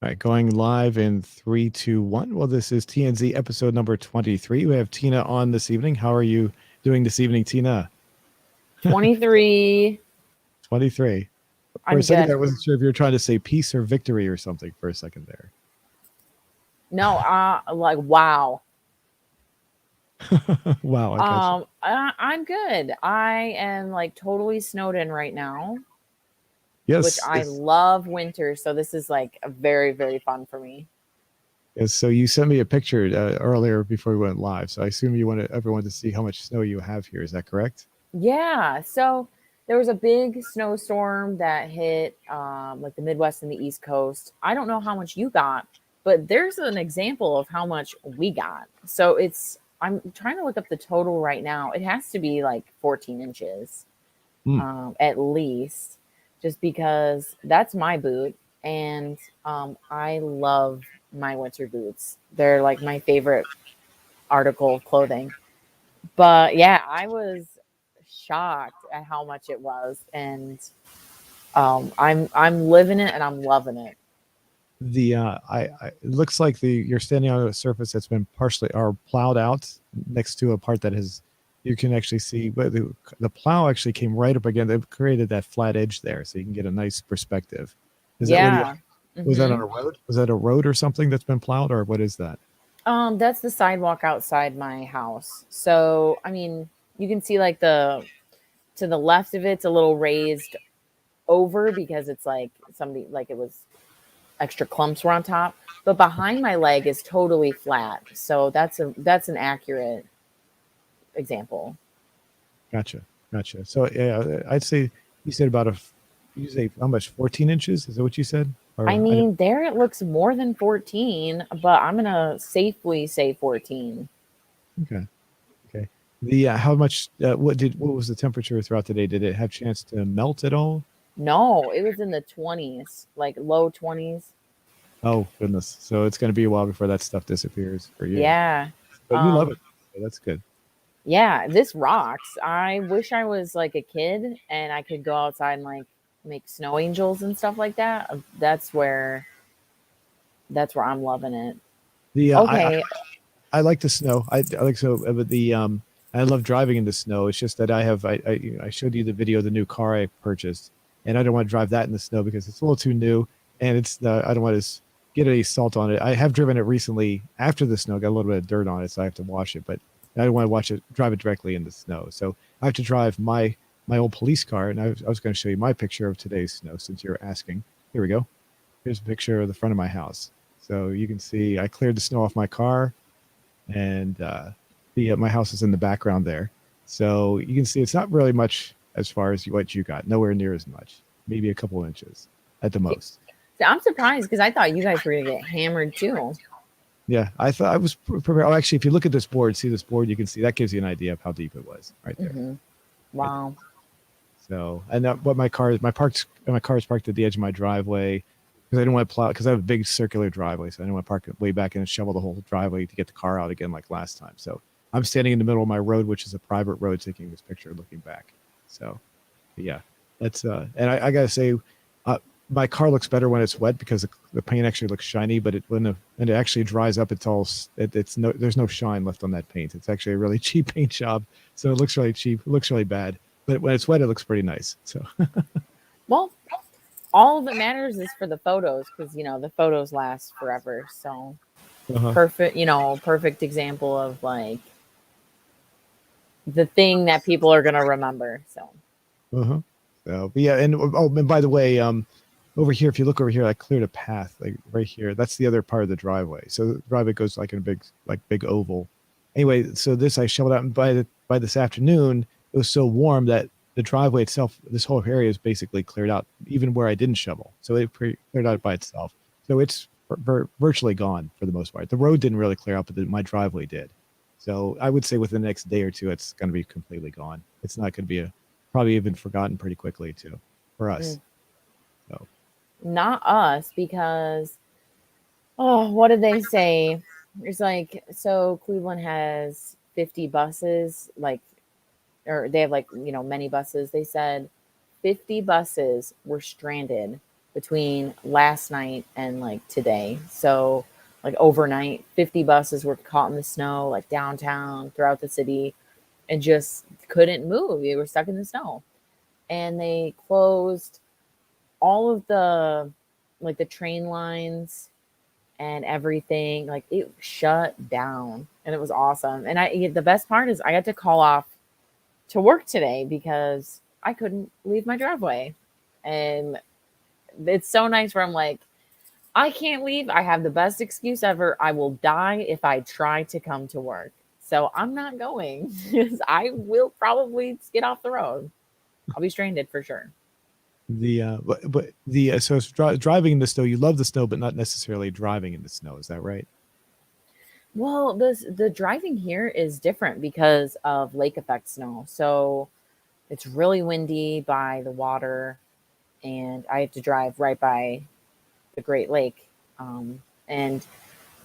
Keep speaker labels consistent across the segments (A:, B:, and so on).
A: All right, going live in three, two, one. Well, this is TNZ episode number 23. We have Tina on this evening. How are you doing this evening, Tina?
B: 23.
A: 23. For a
B: I'm
A: second
B: good.
A: there, I wasn't sure if you were trying to say peace or victory or something for a second there.
B: No, like wow.
A: Wow, I got you.
B: I'm good. I am like totally snowed in right now, which
A: Yes,
B: I
A: yes,
B: love winter. So this is like a very, very fun for me.
A: yes. So you sent me a picture earlier before we went live. So I assume you wanted everyone to see how much snow you have here. Is that correct?
B: Yeah. So there was a big snowstorm that hit like the Midwest and the East Coast. I don't know how much you got, but there's an example of how much we got. So I'm trying to look up the total right now. It has to be like 14 inches.
A: Hmm.
B: At least, just because that's my boot. And I love my winter boots. They're like my favorite article of clothing. But yeah, I was shocked at how much it was. And I'm living it and I'm loving it.
A: It looks like you're standing on a surface that's been partially or plowed out next to a part that has you can actually see, but the plow actually came right up again. They've created that flat edge there, so you can get a nice perspective. Is that where the
B: Yeah.
A: was that on
B: Hmm.
A: a road? Was that a road or something that's been plowed, or what is that?
B: That's the sidewalk outside my house. So, I mean, you can see like the to the left of it's a little raised over because it's like somebody like it was extra clumps were on top. But behind my leg is totally flat. So that's an accurate example.
A: Gotcha, gotcha. So yeah, I'd say you said you say how much? 14 inches? Is that what you said?
B: I
A: Or I don't.
B: mean, there it looks more than 14, but I'm gonna safely say 14.
A: Okay, okay. How much? What was the temperature throughout the day? Did it have chance to melt at all?
B: No, it was in the 20s, like low 20s.
A: Oh goodness! So it's going to be a while before that stuff disappears for you,
B: Yeah.
A: but you love
B: Um,
A: it. So that's good.
B: yeah, this rocks. I wish I was like a kid and I could go outside and like make snow angels and stuff like that. That's where I'm loving it.
A: The
B: Okay.
A: I like the snow. I like so, but I love driving in the snow. It's just that I showed you the video of the new car I purchased, and I don't want to drive that in the snow because it's a little too new, and I don't want to get any salt on it. I have driven it recently after the snow, got a little bit of dirt on it, so I have to wash it, but I don't want to drive it directly in the snow. So I have to drive my old police car, and I was going to show you my picture of today's snow since you're asking. Here we go. Here's a picture of the front of my house. So you can see I cleared the snow off my car, and the my house is in the background there. So you can see it's not really much as far as what you got. Nowhere near as much. Maybe a couple inches at the
B: See,
A: most.
B: I'm surprised because I thought you guys were gonna get hammered too.
A: Yeah, I thought I was prepared. Oh, actually, if you look at this board, see this board, you can see that gives you an idea of how deep it was right there.
B: Hmm.
A: Right there.
B: Wow.
A: So, and what my car is parked at the edge of my driveway because I didn't want to plow because I have a big circular driveway, so I didn't want to park it way back in and shovel the whole driveway to get the car out again like last time. So I'm standing in the middle of my road, which is a private road, taking this picture, looking back. So yeah, that's and I gotta say, uh, my car looks better when it's wet because the paint actually looks shiny, but when it actually dries up, it's no there's no shine left on that paint. It's actually a really cheap paint job, so it looks really cheap. It looks really bad, but when it's wet, it looks pretty nice. So
B: Well, all that matters is for the photos because the photos last forever. So
A: uh-huh,
B: perfect, perfect example of like the thing that people are gonna remember. So
A: uh-huh. So, but yeah, and by the way, over here, if you look over here, I cleared a path like right here. That's the other part of the driveway. So the driveway goes like in a big oval. Anyway, so this I shoveled out, and by this afternoon, it was so warm that the driveway itself, this whole area is basically cleared out, even where I didn't shovel. So cleared out by itself. So it's virtually gone for the most part. The road didn't really clear out, but my driveway did. So I would say within the next day or two, it's going to be completely gone. It's not going to be probably even forgotten pretty quickly too for us.
B: mm,
A: So
B: not us because what did they say? It's like so Cleveland has 50 buses, like or they have like many buses. They said 50 buses were stranded between last night and like today. So like overnight, 50 buses were caught in the snow, like downtown, throughout the city, and just couldn't move. They were stuck in the snow. And they closed all of the like the train lines and everything. Like it shut down and it was awesome. And the best part is I got to call off to work today because I couldn't leave my driveway. And it's so nice where I'm like, I can't leave. I have the best excuse ever. I will die if I try to come to work. So I'm not going because I will probably get off the road. I'll be stranded for sure.
A: But the so it's driving in the snow. You love the snow, but not necessarily driving in the snow. Is that right?
B: Well, the driving here is different because of lake effect snow. So it's really windy by the water, and I have to drive right by the Great Lake. And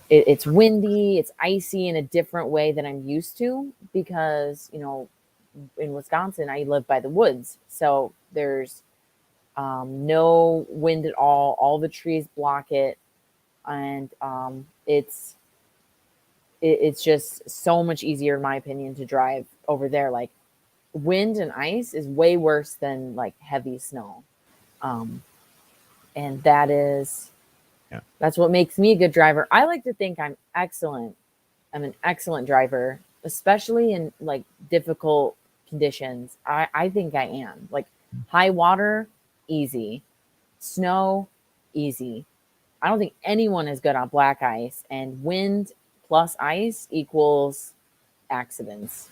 B: it's windy, it's icy in a different way than I'm used to because, in Wisconsin, I live by the woods. So there's no wind at all. All the trees block it. And it's just so much easier, in my opinion, to drive over there. Like wind and ice is way worse than like heavy snow. Um, and
A: Yeah.
B: that's what makes me a good driver. I like to think I'm excellent. I'm an excellent driver, especially in like difficult conditions. I think I am. Like high water, easy. Snow, easy. I don't think anyone is good on black ice, and wind plus ice equals accidents.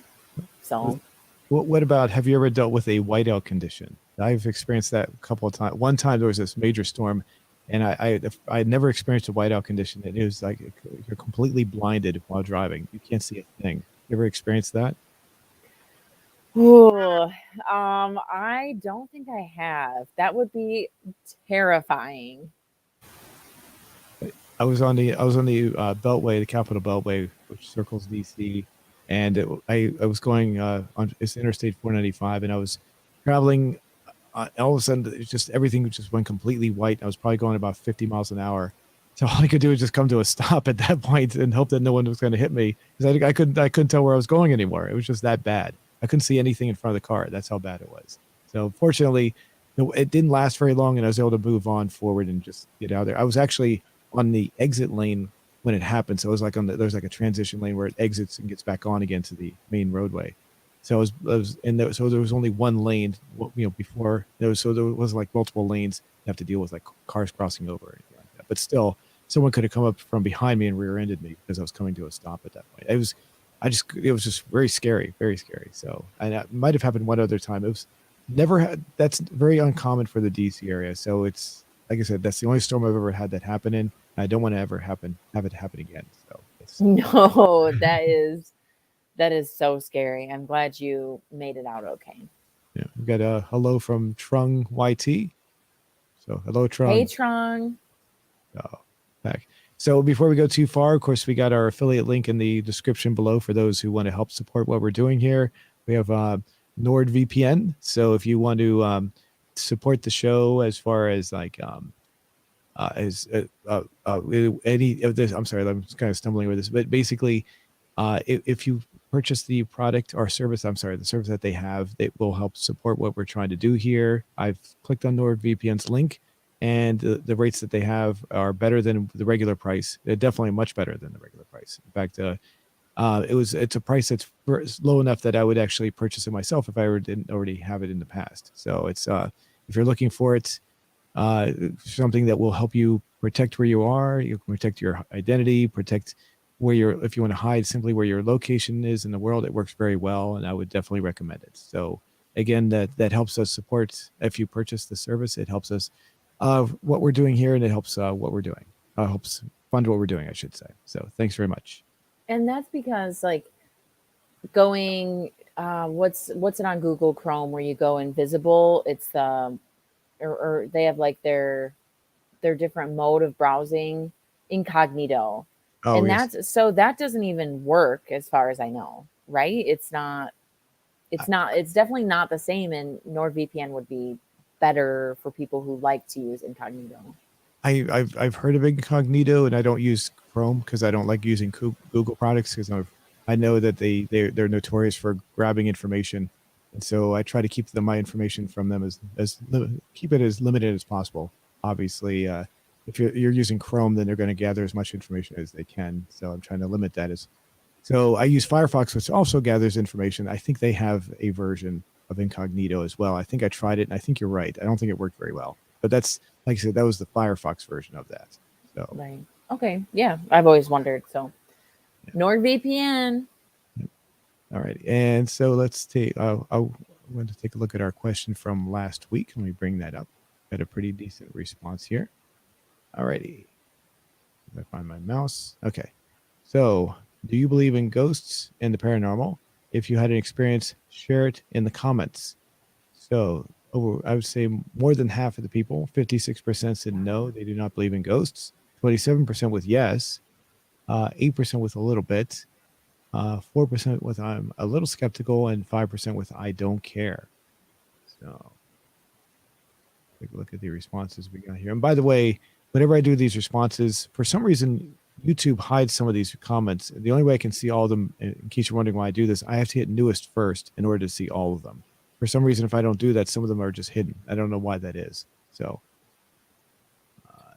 B: So,
A: What about, have you ever dealt with a whiteout condition? I've experienced that a couple of times. One time there was this major storm, and I had never experienced a whiteout condition. It was like you're completely blinded while driving. You can't see a thing. You ever experienced that?
B: ooh, I don't think I have. That would be terrifying.
A: I was on the Beltway, the Capital Beltway, which circles DC, and I was going on it's Interstate 495, and I was traveling. All of a sudden, it just everything just went completely white. I was probably going about 50 miles an hour. So all I could do was just come to a stop at that point and hope that no one was going to hit me because I couldn't tell where I was going anymore. It was just that bad. I couldn't see anything in front of the car. That's how bad it was. So fortunately, it didn't last very long, and I was able to move on forward and just get out there. I was actually on the exit lane when it happened. So it was like there's like a transition lane where it exits and gets back on again to the main roadway. So so there was only one lane, before so there was like multiple lanes you have to deal with, like cars crossing over or anything like that. But still, someone could have come up from behind me and rear-ended me because I was coming to a stop at that point. It was just very scary, very scary. So, and it might have happened one other time. It was never had, that's very uncommon for the DC area. So it's, like I said, that's the only storm I've ever had that happen in. I don't want to ever have it happen again. So it's,
B: No, that is so scary. I'm glad you made it out okay.
A: yeah, we've got a hello from Trung YT. So hello,
B: Hey,
A: Trung.
B: Trung.
A: Oh, back. So before we go too far, of course, we got our affiliate link in the description below for those who want to help support what we're doing here. We have NordVPN. So if you want to support the show as far as like as any of this, I'm sorry, I'm just kind of stumbling with this, but basically, if you purchase the product or service, I'm sorry, the service that they have, it will help support what we're trying to do here. I've clicked on NordVPN's link, and the rates that they have are better than the regular price. They're definitely much better than the regular price. In fact, it's a price that's low enough that I would actually purchase it myself if I didn't already have it in the past. So it's if you're looking for it, something that will help you protect where you are, you can protect your identity, protect if you want to hide simply where your location is in the world, it works very well, and I would definitely recommend it. So again, that helps us support. If you purchase the service, it helps us what we're doing here, and it helps what we're doing. Helps fund what we're doing, I should say. So thanks very much.
B: And that's because like going what's it on Google Chrome where you go invisible, it's or they have like their different mode of browsing, incognito.
A: Oh
B: And
A: yes.
B: that doesn't even work as far as I know, right? It's definitely not the same, and NordVPN would be better for people who like to use incognito?
A: I've heard of Incognito, and I don't use Chrome because I don't like using Google products because I know that they're notorious for grabbing information, and so I try to keep my information from them keep it as limited as possible. Obviously, if you're using Chrome, then they're going to gather as much information as they can. So I'm trying to limit that as. So I use Firefox, which also gathers information. I think they have a version of Incognito as well. I think I tried it, and I think you're right. I don't think it worked very well, but that's like I said, that was the Firefox version of that. So
B: Right. Okay. Yeah. I've always wondered. So
A: yeah.
B: NordVPN.
A: All right, and so let's take. I want to take a look at our question from last week. Let me bring that up. Got a pretty decent response here. All righty. If I find my mouse. Okay. So, do you believe in ghosts and the paranormal? If you had an experience, share it in the comments. So, I would say more than half of the people, 56% said no, they do not believe in ghosts. 27% with yes, 8% with a little bit, 4% with I'm a little skeptical, and 5% with I don't care. So, take a look at the responses we got here. And by the way, whenever I do these responses, for some reason, YouTube hides some of these comments. The only way I can see all of them, in case you're wondering why I do this, I have to hit newest first in order to see all of them. For some reason, if I don't do that, some of them are just hidden. I don't know why that is. So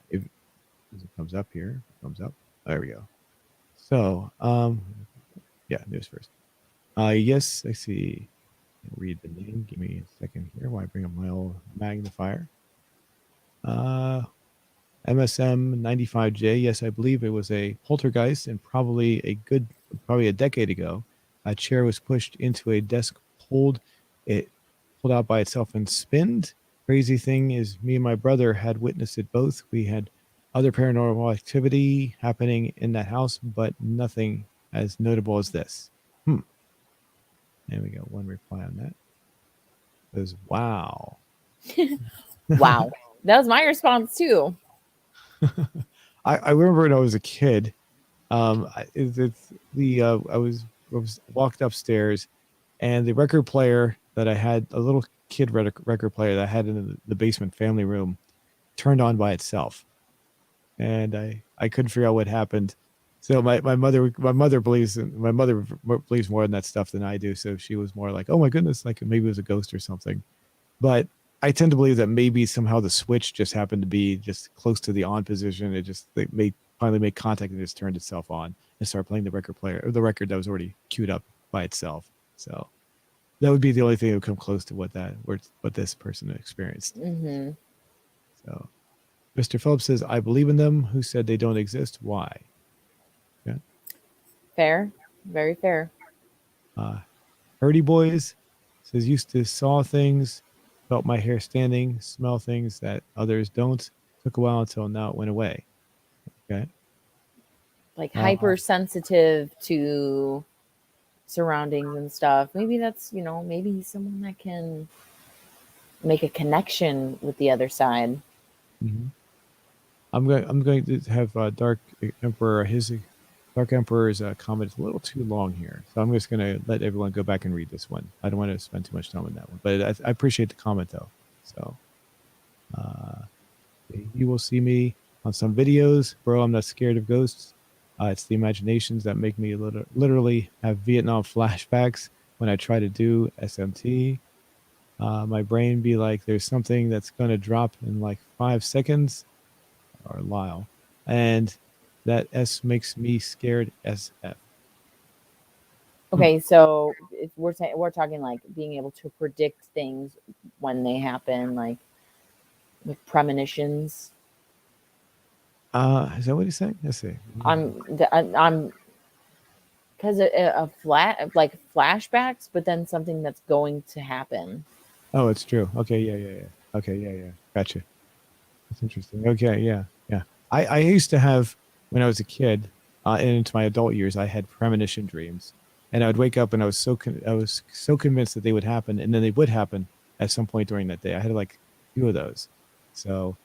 A: if it comes up here, thumbs up. There we go. So yeah, newest first. Yes, I see. Read the name. Give me a second here while I bring up my old magnifier. MSM 95J. Yes, I believe it was a poltergeist, and probably a decade ago, a chair was pushed into a desk, it pulled out by itself and spinned. Crazy thing is, me and my brother had witnessed it both. We had other paranormal activity happening in that house, but nothing as notable as this. And we got one reply on that. It was wow.
B: Wow. That was my response too.
A: I remember when I was a kid. I was walked upstairs, and the record player that I had, a little kid record player that I had in the basement family room, turned on by itself, and I couldn't figure out what happened. So my mother believes more in that stuff than I do. So she was more like, oh my goodness, like maybe it was a ghost or something. But I tend to believe that maybe somehow the switch just happened to be just close to the on position. They finally make contact and just turned itself on and started playing the record that was already queued up by itself. So that would be the only thing that would come close to what this person experienced.
B: Mm-hmm.
A: So Mr. Phillips says, I believe in them. Who said they don't exist? Why? Yeah.
B: Fair. Very fair.
A: Hurdy Boys says, used to saw things, felt my hair standing, smell things that others don't. Took a while until now it went away. Okay.
B: Like hypersensitive to surroundings and stuff. Maybe that's, maybe someone that can make a connection with the other side.
A: Mm-hmm. I'm going to have Dark Emperor. His Dark Emperor's comment is a little too long here, so I'm just going to let everyone go back and read this one. I don't want to spend too much time on that one, but I appreciate the comment though. So, you will see me on some videos, bro. I'm not scared of ghosts. It's the imaginations that make me literally have Vietnam flashbacks when I try to do SMT. My brain be like, there's something that's going to drop in like 5 seconds. Or Lyle, and that S makes me scared SF.
B: Okay, so if we're talking like being able to predict things when they happen, like premonitions.
A: Is that what he's saying? Let's see.
B: I'm because a flat like flashbacks, but then something that's going to happen.
A: Oh, it's true. Okay, yeah. Okay, yeah. Gotcha. That's interesting. Okay, yeah. I used to have, when I was a kid, and into my adult years, I had premonition dreams, and I would wake up and I was so convinced that they would happen, and then they would happen at some point during that day. I had like a few of those. So,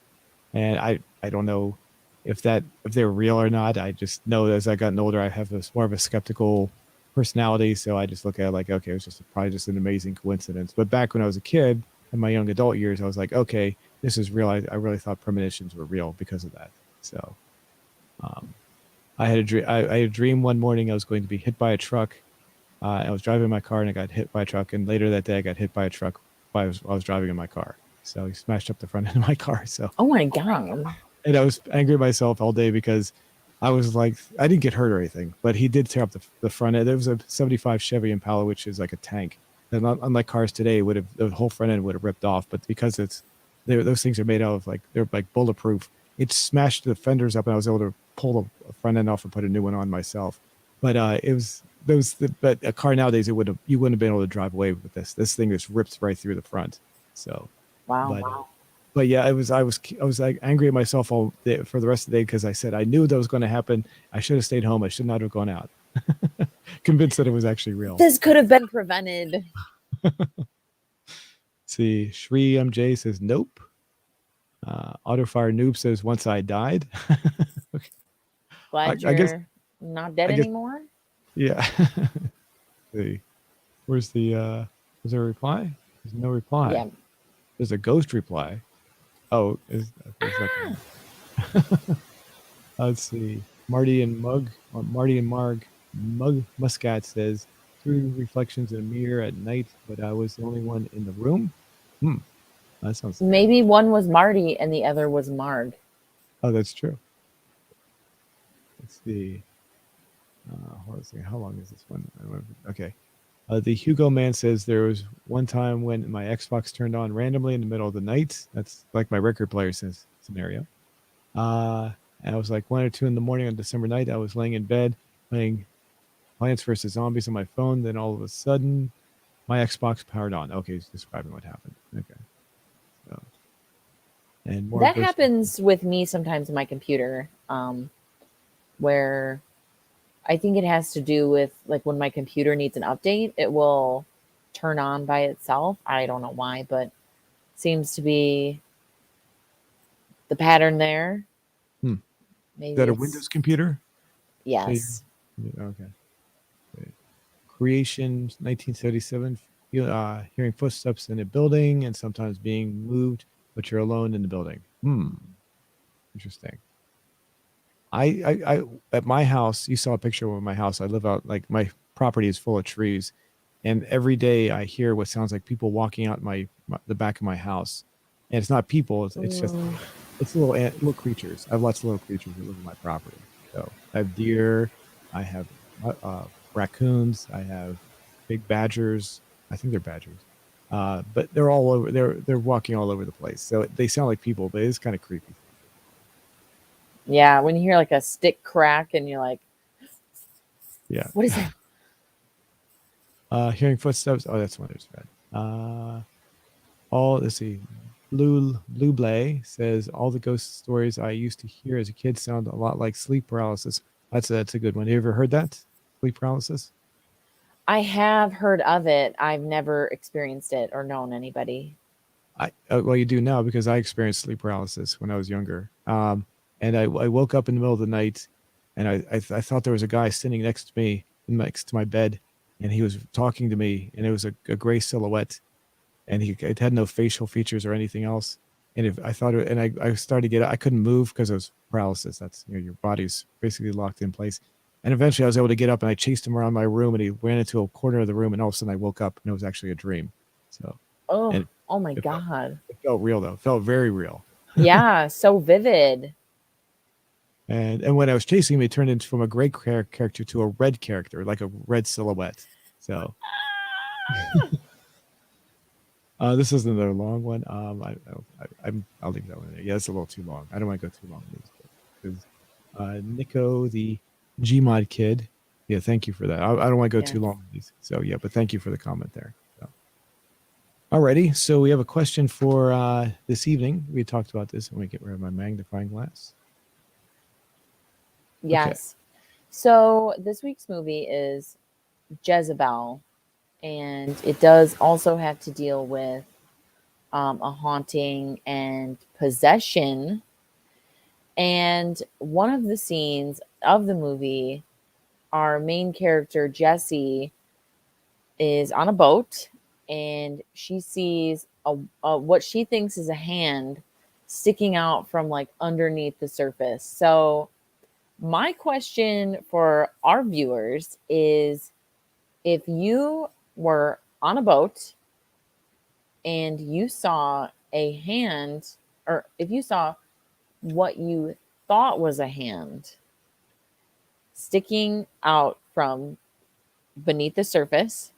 A: and I don't know if they're real or not. I just know that as I gotten older, I have more of a skeptical personality. So I just look at it like, okay, it was probably just an amazing coincidence. But back when I was a kid, in my young adult years, I was like, okay, this is real. I really thought premonitions were real because of that. So um, I had a dream. I had a dream one morning I was going to be hit by a truck. I was driving my car and I got hit by a truck. And later that day, I got hit by a truck while I was driving in my car. So he smashed up the front end of my car. So,
B: Oh my god.
A: and I was angry at myself all day because I was like, I didn't get hurt or anything, but he did tear up the front end. There was a 75 Chevy Impala, which is like a tank. And unlike cars today, would have the whole front end would have ripped off. But because those things are made out of like they're like bulletproof, it smashed the fenders up, and I was able to pull the front end off and put a new one on myself. But it was but a car nowadays you wouldn't have been able to drive away with this. This thing just rips right through the front. So,
B: Wow.
A: but but yeah, I was like angry at myself all day, for the rest of the day because I said I knew that was going to happen. I should have stayed home. I should not have gone out. Convinced that it was actually real.
B: This could have been prevented.
A: See, Shri MJ says nope. Autofire Noob says once I died.
B: Glad
A: I guess
B: you're not dead
A: I guess
B: anymore.
A: yeah. See, where's the is there a reply? There's no reply.
B: Yeah.
A: There's a ghost reply. Oh, is that
B: Ah,
A: let's see. Marty and Mug Muscat says, through reflections in a mirror at night, but I was the only one in the room. Hmm, that sounds scary.
B: maybe one was Marty and the other was Marg.
A: Oh, that's true. Let's see. Let's see. How long is this one? Okay. The Hugo man says there was one time when my Xbox turned on randomly in the middle of the night. That's like my record player says scenario. And I was like 1 or 2 in the morning on December night. I was laying in bed playing Plants vs. Zombies on my phone. Then all of a sudden, my Xbox powered on. Okay, he's describing what happened. Okay. So, and more
B: That
A: ghost.
B: happens with me sometimes in my computer, where I think it has to do with like when my computer needs an update, it will turn on by itself. I don't know why, but seems to be the pattern there.
A: Hmm. Is
B: Maybe
A: that a
B: it's
A: Windows computer? So
B: yes.
A: okay. Creation 1977. Hearing footsteps in a building and sometimes being moved, but you're alone in the building. Interesting. I at my house, you saw a picture of my house. I live out like my property is full of trees, and every day I hear what sounds like people walking out the back of my house, and it's not people. It's just
B: Mm,
A: it's little creatures. I have lots of little creatures that live on my property. So I have deer, I have uh, raccoons, I have big badgers. I think they're badgers, but they're all over. They're walking all over the place. So they sound like people, but it's kind of creepy.
B: yeah, when you hear like a stick crack and you're like,
A: Yeah.
B: what is that?
A: Hearing footsteps. Oh, that's one there's red. All let's see. Blue Blay says all the ghost stories I used to hear as a kid sound a lot like sleep paralysis. That's a good one. You ever heard that? Sleep paralysis?
B: I have heard of it. I've never experienced it or known anybody.
A: Well, you do now because I experienced sleep paralysis when I was younger. And I woke up in the middle of the night, and I thought there was a guy sitting next to me, next to my bed, and he was talking to me, and it was a gray silhouette, and it had no facial features or anything else. And if I thought, and I started to get, I couldn't move because it was paralysis. That's your body's basically locked in place. And eventually, I was able to get up, and I chased him around my room, and he ran into a corner of the room, and all of a sudden, I woke up, and it was actually a dream. So,
B: Oh,
A: and
B: oh my
A: it felt,
B: God.
A: it felt real though. It felt very real.
B: Yeah, so vivid.
A: And when I was chasing him, he turned into from a gray character to a red character, like a red silhouette. So this is another long one. I'll leave that one there. Yeah, it's a little too long. I don't want to go too long because Nico, the Gmod kid. Yeah, thank you for that. I don't want to go
B: Yes.
A: too long with these. So yeah, but thank you for the comment there. So. Alrighty, so we have a question for this evening. We talked about this. Let me get rid of my magnifying glass. Okay.
B: Yes. So this week's movie is Jezebel, and it does also have to deal with a haunting and possession. And one of the scenes of the movie, our main character, Jessie, is on a boat and she sees what she thinks is a hand sticking out from like underneath the surface. So my question for our viewers is, if you were on a boat and you saw a hand, or if you saw what you thought was a hand sticking out from beneath the surface,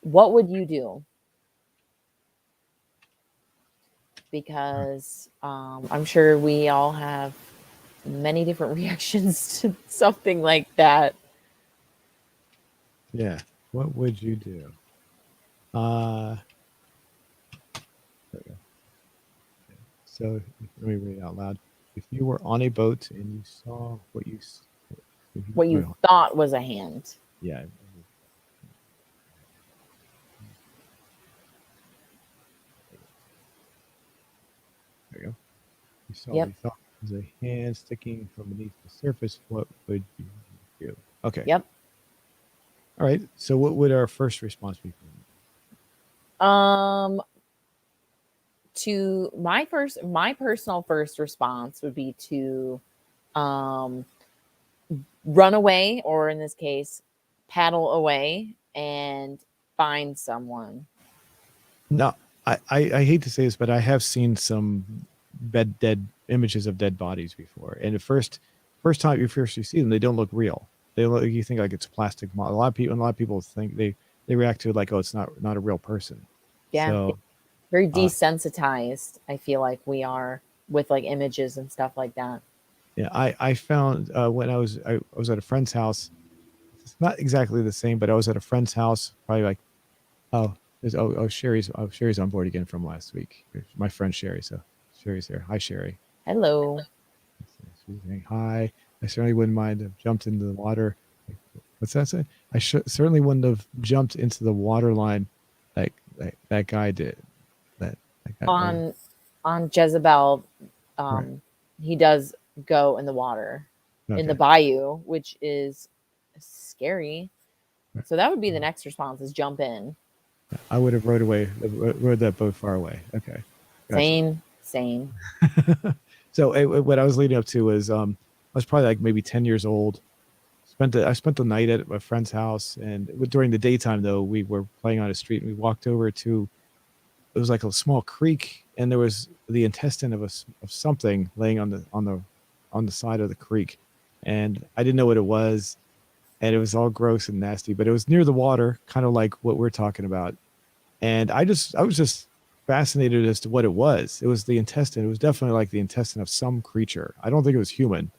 B: what would you do? Because I'm sure we all have many different reactions to something like that.
A: Yeah. What would you do? There we go. So let me read it out loud. If you were on a boat and you saw what you,
B: What you
A: well,
B: thought was a hand.
A: yeah, there you go. You saw what
B: Yep.
A: you thought was a hand sticking from beneath the surface. What would you do? Okay.
B: Yep.
A: All right. So what would our first response be?
B: Um to my personal first response would be to um run away, or in this case paddle away and find someone.
A: No, I hate to say this, but I have seen some dead images of dead bodies before. And the first time you see them, they don't look real. They look, you think like it's a plastic model. A lot of people think they react to it like, oh, it's not a real person.
B: Yeah,
A: So
B: very
A: uh,
B: desensitized, I feel like we are, with like images and stuff like that.
A: yeah, I found when I was at a friend's house. It's not exactly the same, but I was at a friend's house, probably like oh, Sherry's on board again from last week. My friend Sherry, so Sherry's there. Hi Sherry.
B: Hello.
A: She's saying hi. I certainly wouldn't mind have jumped into the water. What's that say? Certainly wouldn't have jumped into the water line like that guy did. That guy.
B: On Jezebel,
A: Right.
B: he does go in the water, in the
A: Okay.
B: bayou, which is scary.
A: Right.
B: So that would be the next response, is jump in.
A: I would have rode that boat far away. Okay. Gotcha.
B: Same.
A: So what I was leading up to was I was probably like maybe 10 years old. I spent the night at a friend's house, and during the daytime though we were playing on a street, and we walked over to, it was like a small creek, and there was the intestine of of something laying on the side of the creek, and I didn't know what it was, and it was all gross and nasty, but it was near the water, kind of like what we're talking about, and I was just fascinated as to what it was. It was the intestine. It was definitely like the intestine of some creature. I don't think it was human,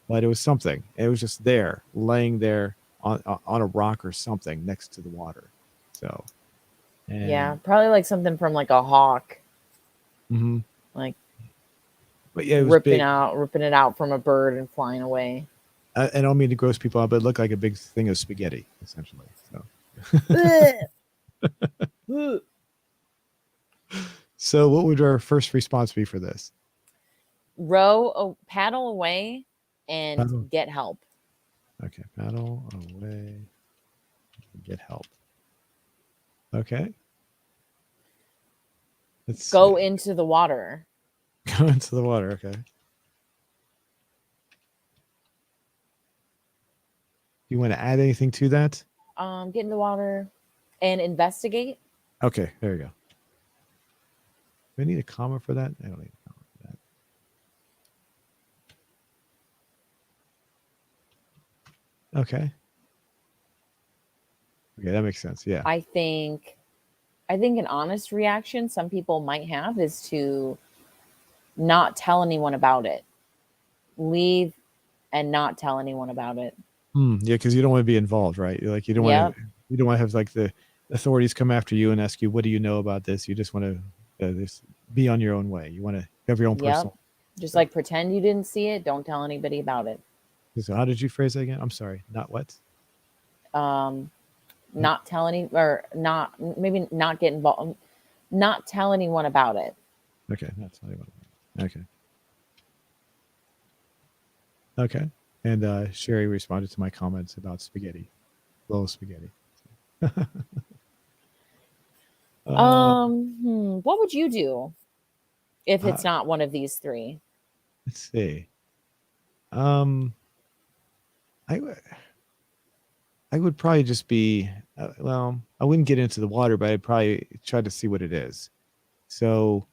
A: but it was something. It was just there, laying there on a rock or something next to the water. So,
B: Yeah,
A: and
B: probably like something from like a hawk,
A: mhm.
B: like
A: But yeah, it was big.
B: ripping it out from a bird and flying away.
A: I don't mean to gross people out, but it looked like a big thing of spaghetti, essentially. So, so what would our first response be for this?
B: Paddle away and
A: Paddle.
B: get help.
A: Okay, paddle away, get help. Okay, let's
B: Go
A: see.
B: into the water.
A: Go into the water. Okay. You want to add anything to that?
B: Get in the water and investigate.
A: Okay, there you go. Do I need a comma for that? I don't need a comma for that. Okay. Okay, that makes sense. Yeah.
B: I think an honest reaction some people might have is to not tell anyone about it. Leave and not tell anyone about it.
A: Yeah, because you don't want to be involved, right? Like
B: Yep.
A: you don't want to have like the authorities come after you and ask you, "What do you know about this?" You just want to just be on your own way. You want to have your own
B: Yep.
A: personal.
B: Just
A: So,
B: like pretend you didn't see it. Don't tell anybody about it.
A: so how did you phrase that again? I'm sorry. Not what?
B: Um, not tell any, or not, maybe not get involved. Not tell anyone about it.
A: Okay, not tell you what. Okay. Okay. And Sherry responded to my comments about spaghetti, little spaghetti. Uh,
B: What would you do if
A: uh,
B: it's not one of these three?
A: let's see. Um, I w- I would probably just be well, I wouldn't get into the water, but I'd probably try to see what it is. So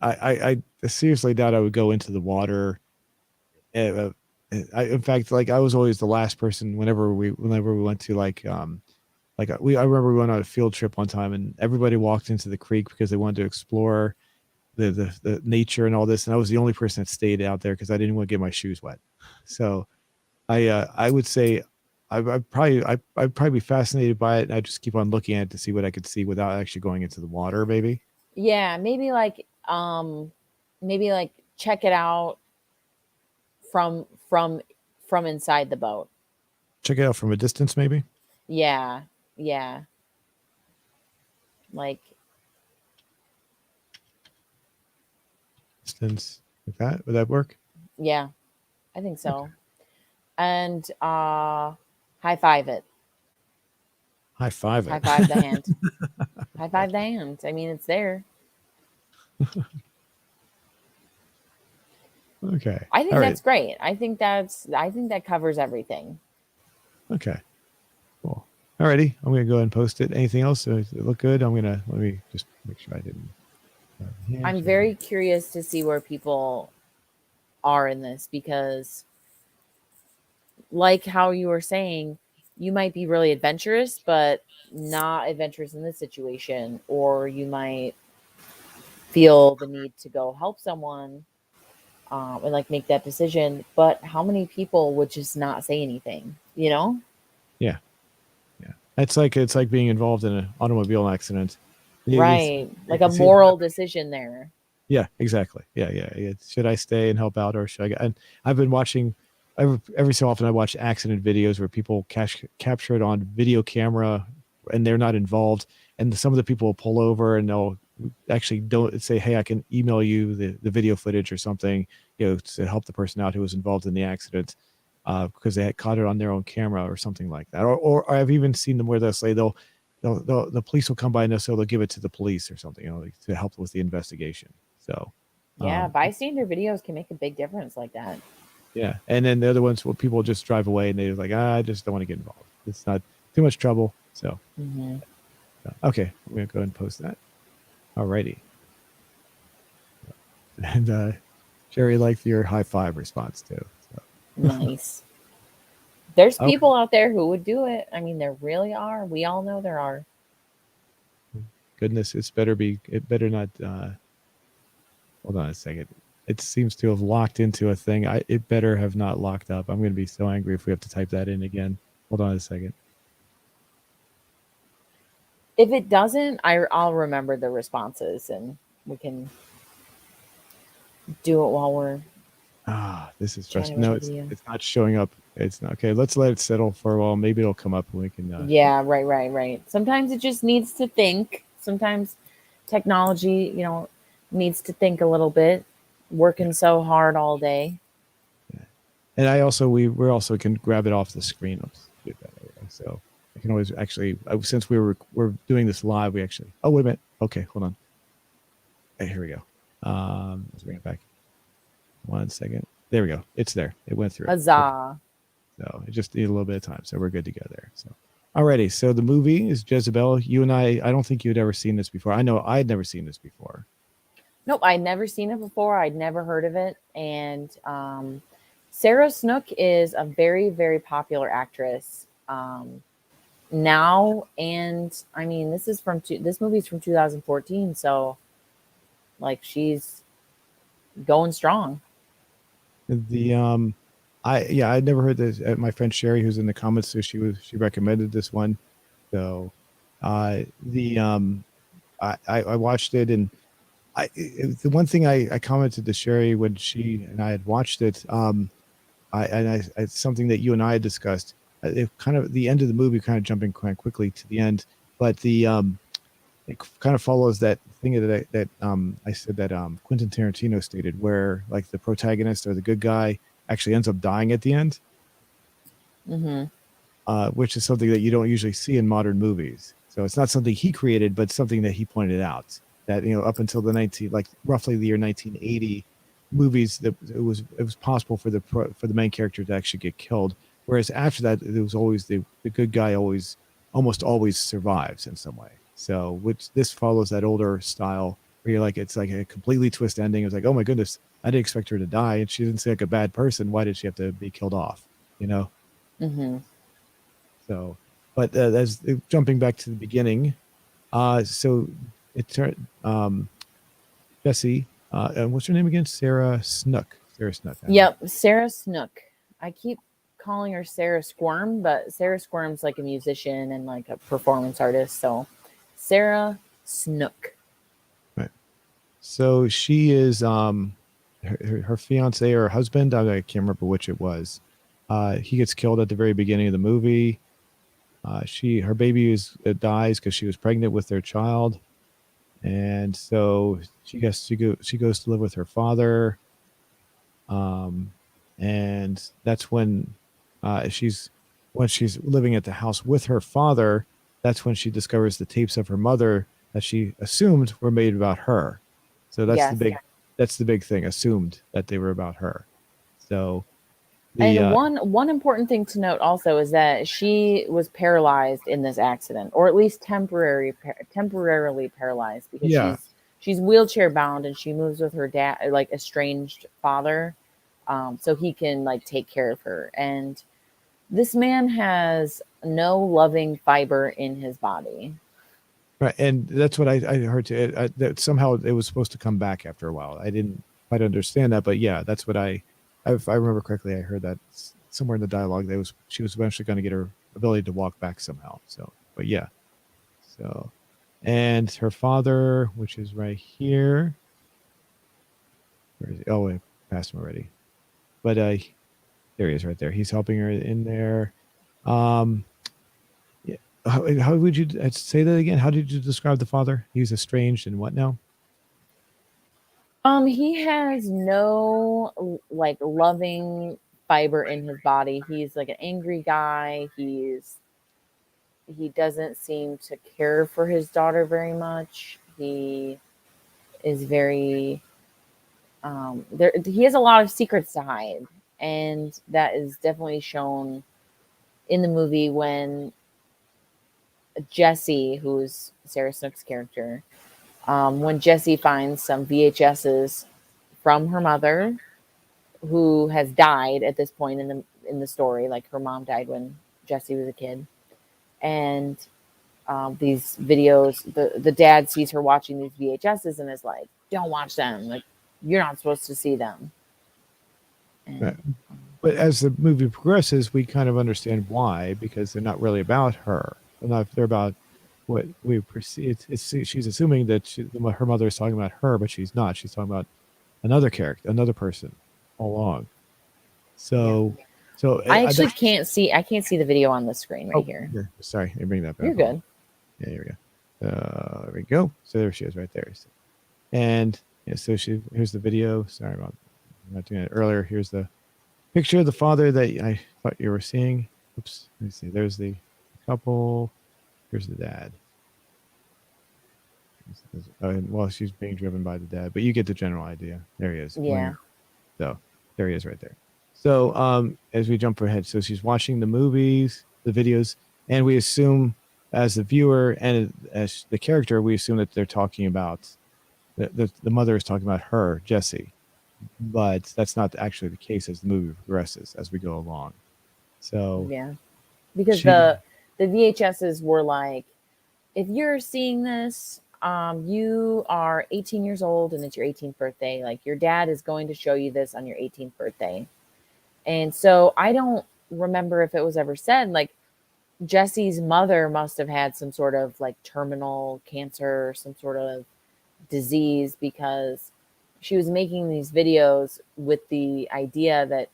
A: I seriously doubt I would go into the water. Uh, in fact, like I was always the last person whenever we went to I remember we went on a field trip one time and everybody walked into the creek because they wanted to explore the nature and all this, and I was the only person that stayed out there because I didn't want to get my shoes wet. So I would say I'd probably be fascinated by it, and I'd just keep on looking at it to see what I could see without actually going into the water. Maybe
B: Yeah, maybe like check it out from from from inside the boat.
A: check it out from a distance. Maybe
B: Yeah. Yeah. Like
A: distance like that would that work?
B: yeah, I think
A: Okay.
B: so. And high five it.
A: High five
B: High
A: it.
B: five the hand. High five the hand. I mean, it's there.
A: Okay.
B: I
A: All
B: think
A: right.
B: that's great. I think that covers everything.
A: Okay. Cool. Alrighty. I'm gonna go ahead and post it. Anything else? Does it look good? I'm gonna let me just make sure I didn't. Yeah,
B: I'm
A: sure.
B: very curious to see where people are in this because like how you were saying, you might be really adventurous, but not adventurous in this situation, or you might feel the need to go help someone and like make that decision. But how many people would just not say anything? You know?
A: Yeah. Yeah. It's like being involved in an automobile accident.
B: Right. Like a
A: It's
B: moral decision there.
A: yeah, exactly. Yeah, yeah. Should I stay and help out or should I go? And I've been watching every so often I watch accident videos where people capture it on video camera and they're not involved. And some of the people will pull over and they'll actually don't say, hey, I can email you the video footage or something, to help the person out who was involved in the accident. Because they had caught it on their own camera or something like that. Or I've even seen them where they'll say the police will come by and they'll give it to the police or something, like, to help with the investigation. So,
B: Yeah,
A: um,
B: bystander videos can make a big difference like that.
A: yeah. And then the other ones where people just drive away and they're like, I just don't want to get involved. It's not too much trouble. So,
B: Hmm.
A: okay, I'm gonna go ahead and post that. Alrighty. And Jerry liked your high five response too. So,
B: Nice. There's
A: oh
B: people out there who would do it. I mean, there really are. We all know there are.
A: goodness, it better not. Hold on a second. It seems to have locked into a thing. It better have not locked up. I'm gonna be so angry if we have to type that in again. Hold on a second.
B: If it doesn't, I'll remember the responses and we can do it while we're
A: This is
B: chatting
A: frustrating.
B: with
A: No,
B: the video.
A: it's not showing up. It's not okay. Let's let it settle for a while. Maybe it'll come up and we can.
B: Yeah, right, right, right. Sometimes it just needs to think. Sometimes technology, needs to think a little bit.
A: Yeah,
B: Working so hard all day.
A: yeah. And we're also can grab it off the screen. Let's do it that way. So I can always actually since we're doing this live. We actually. Oh wait a minute. Okay, hold on. Okay, here we go. Let's bring it back. 1 second. There we go. It's there. It went through. Okay.
B: Huzzah.
A: So it just needed a little bit of time. So we're good to go there. So, alrighty. So the movie is Jezebel. You and I don't think you had ever seen this before. I know I'd never seen this before.
B: Nope, I'd never seen it before. I'd never heard of it. And Sarah Snook is a very, very popular actress now. And I mean, this movie's from 2014. So, like, she's going strong.
A: The I'd never heard this. My friend Sherry, who's in the comments, so she recommended this one. So, the I watched it and the one thing I commented to Sherry when she and I had watched it, it's something that you and I had discussed. It kind of the end of the movie, kind of jumping quite quickly to the end, but it kind of follows that thing that I said that Quentin Tarantino stated, where like the protagonist or the good guy actually ends up dying at the end,
B: Hmm.
A: which is something that you don't usually see in modern movies. So it's not something he created, but something that he pointed out that, up until the 19, like roughly the year 1980 movies, that it was possible for the main character to actually get killed. Whereas after that, it was always the good guy almost always survives in some way. So which this follows that older style where you're like, it's like a completely twist ending. It's like, oh my goodness, I didn't expect her to die. And she didn't seem like a bad person. Why did she have to be killed off? You know?
B: Mm-hmm.
A: So, but as jumping back to the beginning, so it turned Jesse, and what's her name again? Sarah Snook. Sarah Snook. I know.
B: Yep, Sarah Snook. I keep calling her Sarah Squirm, but Sarah Squirm's like a musician and like a performance artist. So Sarah Snook.
A: Right. So she is her fiance or husband. I can't remember which it was. He gets killed at the very beginning of the movie. Her baby dies because she was pregnant with their child, and so she goes to live with her father. And that's when she's living at the house with her father. That's when she discovers the tapes of her mother that she assumed were made about her. So
B: Yes.
A: that's the big thing. Assumed that they were about her. So the
B: And one important thing to note also is that she was paralyzed in this accident, or at least temporarily paralyzed, because
A: yeah
B: she's wheelchair bound and she moves with her dad, like estranged father, so he can like take care of her. And this man has no loving fiber in his body.
A: right, and that's what I heard too. That somehow it was supposed to come back after a while. I didn't quite understand that, but yeah, that's what if I remember correctly, I heard that somewhere in the dialogue. She was eventually going to get her ability to walk back somehow. So, but yeah, so and her father, which is right here. Where is he? Oh, I passed him already. But there he is, right there. He's helping her in there. Um, yeah. How would you say that again? How did you describe the father? He's estranged and what now?
B: He has no like loving fiber in his body. He's like an angry guy. He doesn't seem to care for his daughter very much. He is very there. He has a lot of secrets to hide, and that is definitely shown in the movie when Jesse, who's Sarah Snook's character, when Jesse finds some VHSs from her mother, who has died at this point in the story. Like her mom died when Jesse was a kid, and these videos, the dad sees her watching these VHSs and is like, "Don't watch them. Like you're not supposed to see them."
A: Right.
B: And
A: But as the movie progresses, we kind of understand why, because they're not really about her. They're about what we perceive. She's assuming that her mother is talking about her, but she's not. She's talking about another character, another person, all along.
B: yeah,
A: So, so
B: I actually can't see. I can't see the video on the screen right here.
A: yeah, sorry, I bring that back.
B: You're good.
A: Yeah, here we go. There we go. So there she is, right there. And yeah, so here's the video. Sorry about not doing it earlier. Here's the picture of the father that I thought you were seeing. Oops. Let me see. There's the couple. Here's the dad. And well, she's being driven by the dad, but you get the general idea. There he is.
B: Yeah.
A: So there he is right there. So as we jump ahead, so she's watching the movies, the videos, and we assume as the viewer and as the character, we assume that they're talking about the mother is talking about her, Jesse. But that's not actually the case as the movie progresses as we go along. So
B: Yeah, because the VHSs were like, if you're seeing this, you are 18 years old and it's your 18th birthday. Like your dad is going to show you this on your 18th birthday. And so I don't remember if it was ever said, like Jesse's mother must have had some sort of like terminal cancer, some sort of disease, because she was making these videos with the idea that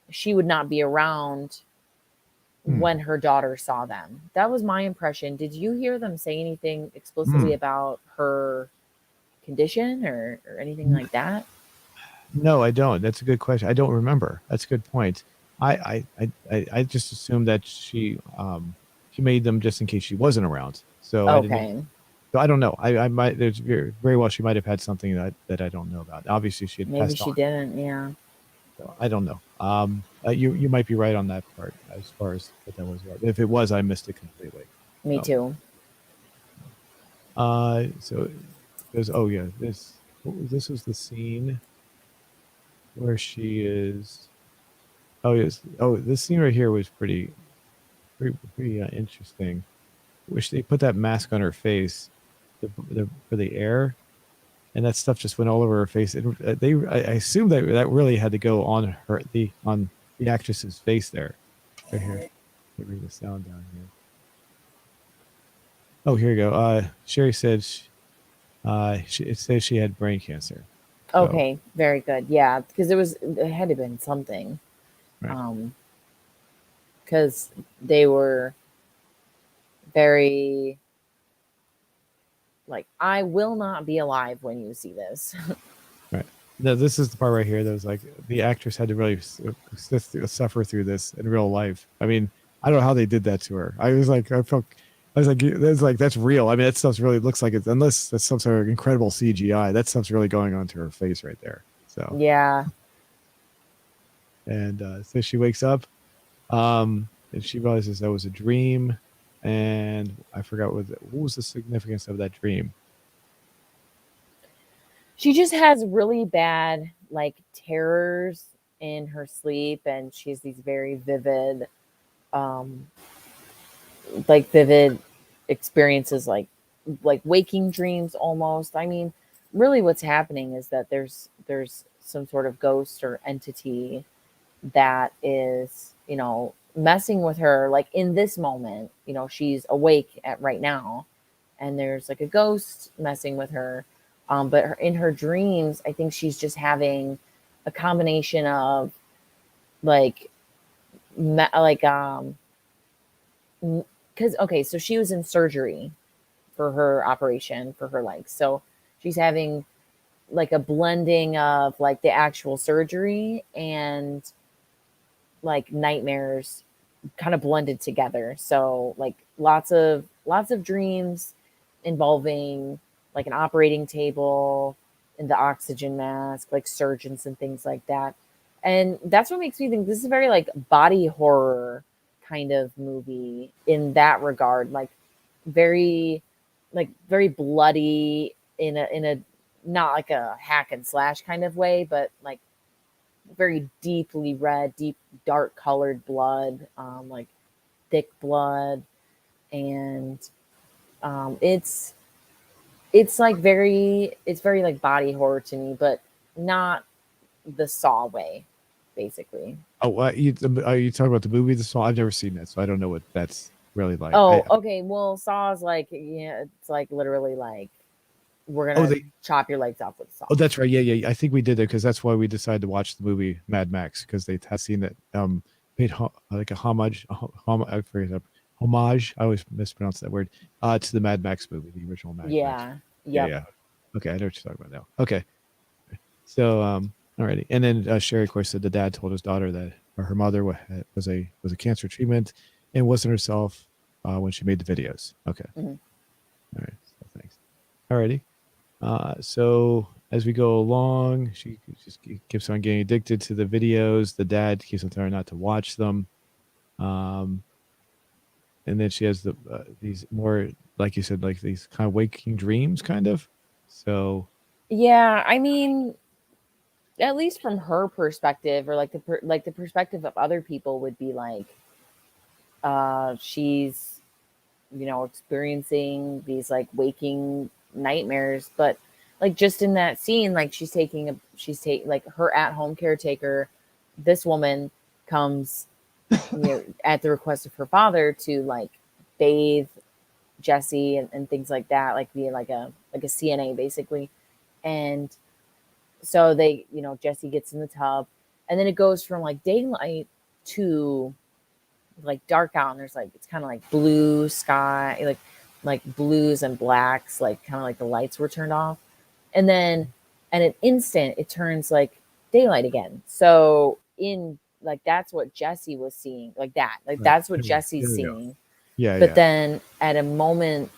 B: she would not be around when her daughter saw them. That was my impression. Did you hear them say anything explicitly about her condition or anything like that?
A: No, I don't. That's a good question. I don't remember. That's a good point. I just assumed that she made them just in case she wasn't around. So I didn't.
B: Okay.
A: So I don't know. I might. There's very well she might have had something that I don't know about. Obviously, she had
B: Maybe
A: passed
B: she
A: on.
B: didn't. Yeah.
A: So I don't know. You might be right on that part as far as what that was. If it was, I missed it completely.
B: Me
A: So
B: too.
A: so there's oh yeah this this was the scene where she is. Oh yes. Oh, this scene right here was pretty interesting. Wish they put that mask on her face, for the air, and that stuff just went all over her face. I assume that really had to go on the actress's face there. Right here. Let me bring the sound down here. Oh, here you go. Sherry said it says she had brain cancer. So
B: Okay. Very good. Yeah, because it had to have been something.
A: right.
B: Um, because they were very like, I will not be alive when you see this.
A: Right. No, this is the part right here that was like the actress had to really suffer through this in real life. I mean, I don't know how they did that to her. I was like, that's real. I mean, that stuff's really looks like it, unless that's some sort of incredible CGI. That stuff's really going on to her face right there. So,
B: Yeah.
A: and so she wakes up, and she realizes that was a dream, and I forgot what was the significance of that dream.
B: She just has really bad like terrors in her sleep, and she has these very vivid um vivid experiences, like waking dreams almost. I mean, really what's happening is that there's some sort of ghost or entity that is, messing with her like in this moment. She's awake at right now, and there's like a ghost messing with her. But in her dreams, I think she's just having a combination of like like because okay, so she was in surgery for her operation for her legs, so she's having like a blending of like the actual surgery and like nightmares kind of blended together. So like lots of dreams involving like an operating table and the oxygen mask, like surgeons and things like that. And that's what makes me think this is a very like body horror kind of movie in that regard. Very bloody in a not like a hack and slash kind of way, but like very deeply red, deep dark colored blood, like thick blood, and it's very like body horror to me, but not the Saw way, basically.
A: Oh, are you talking about the movie The Saw? I've never seen that, so I don't know what that's really like.
B: Oh, okay. Well, Saw is like, yeah, it's like literally like we're
A: Oh,
B: gonna chop your legs off with a saw.
A: oh, that's right. Yeah, yeah. I think we did it because that's why we decided to watch the movie Mad Max because they had seen that paid like a homage, I forget that homage. I always mispronounce that word. To the Mad Max movie, the original Mad Max.
B: Yeah.
A: Yeah,
B: Yep.
A: yeah. Okay, I know what you're talking about now. Okay, so alrighty. And then Sherry, of course, said the dad told his daughter that or her mother was a cancer treatment and wasn't herself when she made the videos. Okay,
B: Mhm.
A: all right. So thanks. Alrighty. So as we go along, she just keeps on getting addicted to the videos. The dad keeps on telling her not to watch them. Um, and then she has these more, like you said, like these kind of waking dreams, kind of. So
B: Yeah, I mean, at least from her perspective, or like the perspective of other people would be like, she's experiencing these like waking nightmares, but like just in that scene, like she's taking like her at home caretaker, this woman comes, at the request of her father to like bathe Jesse and things like that, like be like a CNA basically. And so Jesse gets in the tub, and then it goes from like daylight to like dark out, and there's like it's kind of like blue sky, like blues and blacks, like kind of like the lights were turned off, and then at an instant it turns like daylight again. So in like that's what Jesse was seeing, like that, like
A: right.
B: that's what
A: There
B: Jesse's
A: we go.
B: seeing.
A: Yeah,
B: But
A: yeah.
B: then at a moment,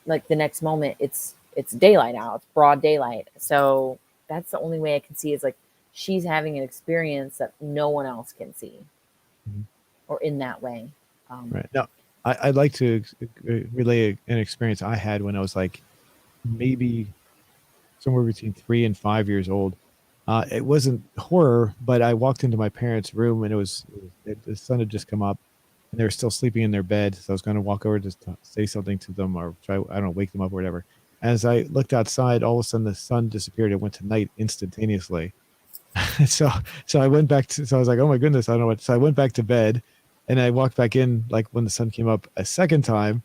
B: like the next moment it's daylight out, it's broad daylight. So that's the only way I can see is like she's having an experience that no one else can see,
A: Mhm.
B: or in that way.
A: Right. Now, I'd like to relay an experience I had when I was like maybe somewhere between 3 and 5 years old. It wasn't horror, but I walked into my parents' room and the sun had just come up and they were still sleeping in their bed. So I was going to walk over to say something to them or try, I don't know, wake them up or whatever. As I looked outside, all of a sudden the sun disappeared. It went to night instantaneously. so so I went back to so I was like, oh my goodness, I don't know what. So I went back to bed, and I walked back in like when the sun came up a second time,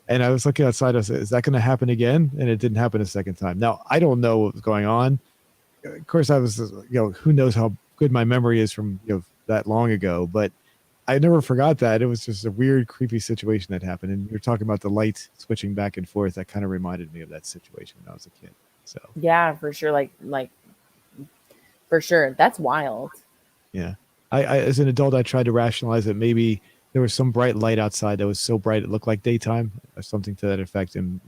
A: and I was looking outside. I said, is that going to happen again? And it didn't happen a second time. Now I don't know what was going on. Of course, I was who knows how good my memory is from that long ago, but I never forgot that. It was just a weird, creepy situation that happened. And you're talking about the light switching back and forth. That kind of reminded me of that situation when I was a kid. So
B: Yeah, for sure. Like for sure. That's wild.
A: yeah. I as an adult, I tried to rationalize that maybe there was some bright light outside that was so bright it looked like daytime or something to that effect. And,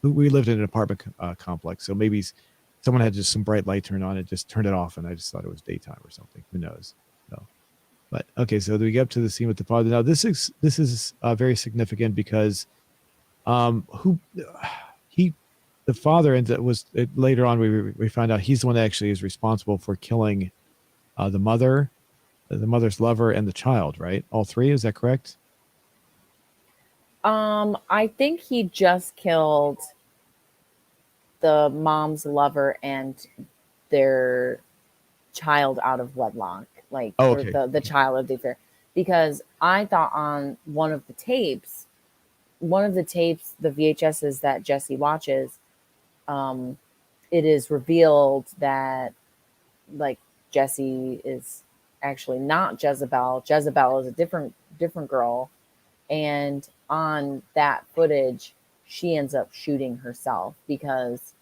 A: we lived in an apartment complex. So maybe someone had just some bright light turned on and just turned it off. And I just thought it was daytime or something. Who knows? So, but okay. So we get up to the scene with the father. Now this is very significant because who he the father ends up was later on we found out he's the one that actually is responsible for killing the mother's lover and the child, right? All three, is that correct?
B: I think he just killed the mom's lover and their child out of wedlock, like,
A: Oh,
B: or
A: okay.
B: the
A: Okay.
B: child of the affair. Because I thought on one of the tapes, the VHSs that Jesse watches, um, it is revealed that like Jesse is actually not Jezebel. Jezebel is a different girl, and on that footage, she ends up shooting herself because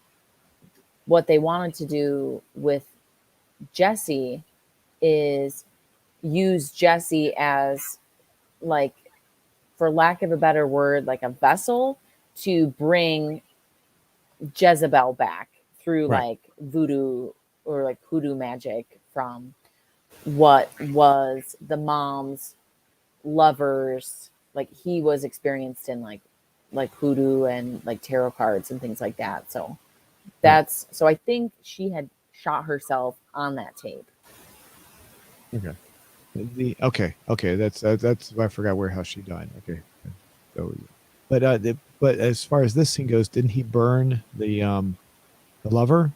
B: what they wanted to do with Jesse is use Jesse as, like, for lack of a better word, like a vessel to bring Jezebel back through
A: Right.
B: like voodoo or like hoodoo magic from what was the mom's lovers, like he was experienced in like hoodoo and like tarot cards and things like that. So
A: Right.
B: so I think she had shot herself on that tape.
A: Okay. Okay. That's I forgot where how she died. Okay. So, but as far as this scene goes, didn't he burn the lover?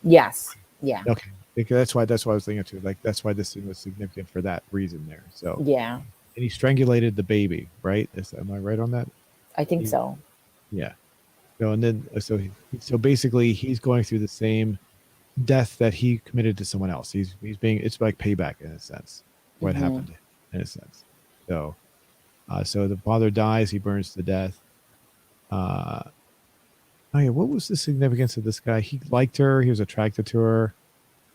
B: Yes. Yeah.
A: Okay. Because that's why I was thinking too. Like that's why this scene was significant for that reason there. So
B: Yeah.
A: and he strangulated the baby, right? Am I right on that?
B: I think
A: He,
B: so.
A: yeah. So and then so basically he's going through the same death that he committed to someone else. He's being it's like payback in a sense. What
B: Hmm.
A: happened in a sense. So so the father dies, he burns to death. Uh oh yeah, what was the significance of this guy? He liked her, he was attracted to her.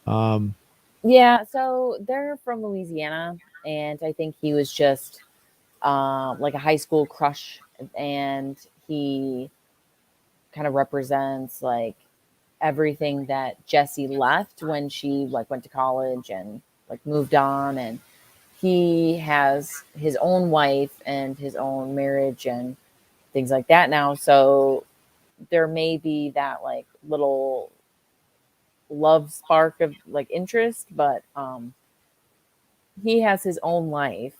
A: Um
B: Yeah. So they're from Louisiana, and I think he was just like a high school crush, and he kind of represents like everything that Jessie left when she like went to college and like moved on, and he has his own wife and his own marriage and things like that now. So there may be that like little love spark of like interest, but he has his own life,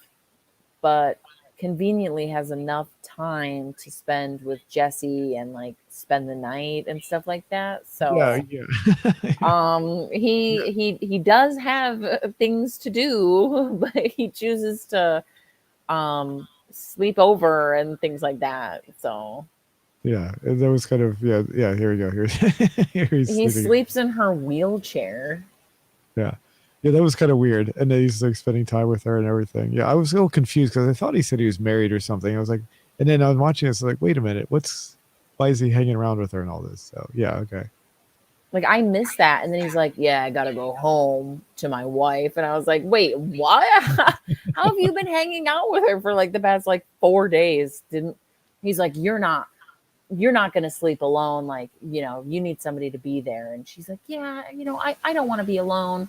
B: but conveniently has enough time to spend with Jesse and like spend the night and stuff like that.
A: yeah,
B: So
A: yeah.
B: he does have things to do, but he chooses to sleep over and things like that. So
A: Yeah, and that was kind of yeah. Here we go. Here, here he's
B: he
A: sleeping.
B: sleeps in her wheelchair.
A: Yeah, yeah, that was kind of weird. And then he's like spending time with her and everything. Yeah, I was a little confused because I thought he said he was married or something. I was like, and then I was watching this like, wait a minute, why is he hanging around with her and all this? So yeah, okay,
B: Like I missed that, and then he's like, "Yeah, I gotta go home to my wife," and I was like, "Wait, what? How have you been hanging out with her for like the past like 4 days?" Didn't He's like, "You're not you're not going to sleep alone. Like, you need somebody to be there. And she's like, yeah, I don't want to be alone.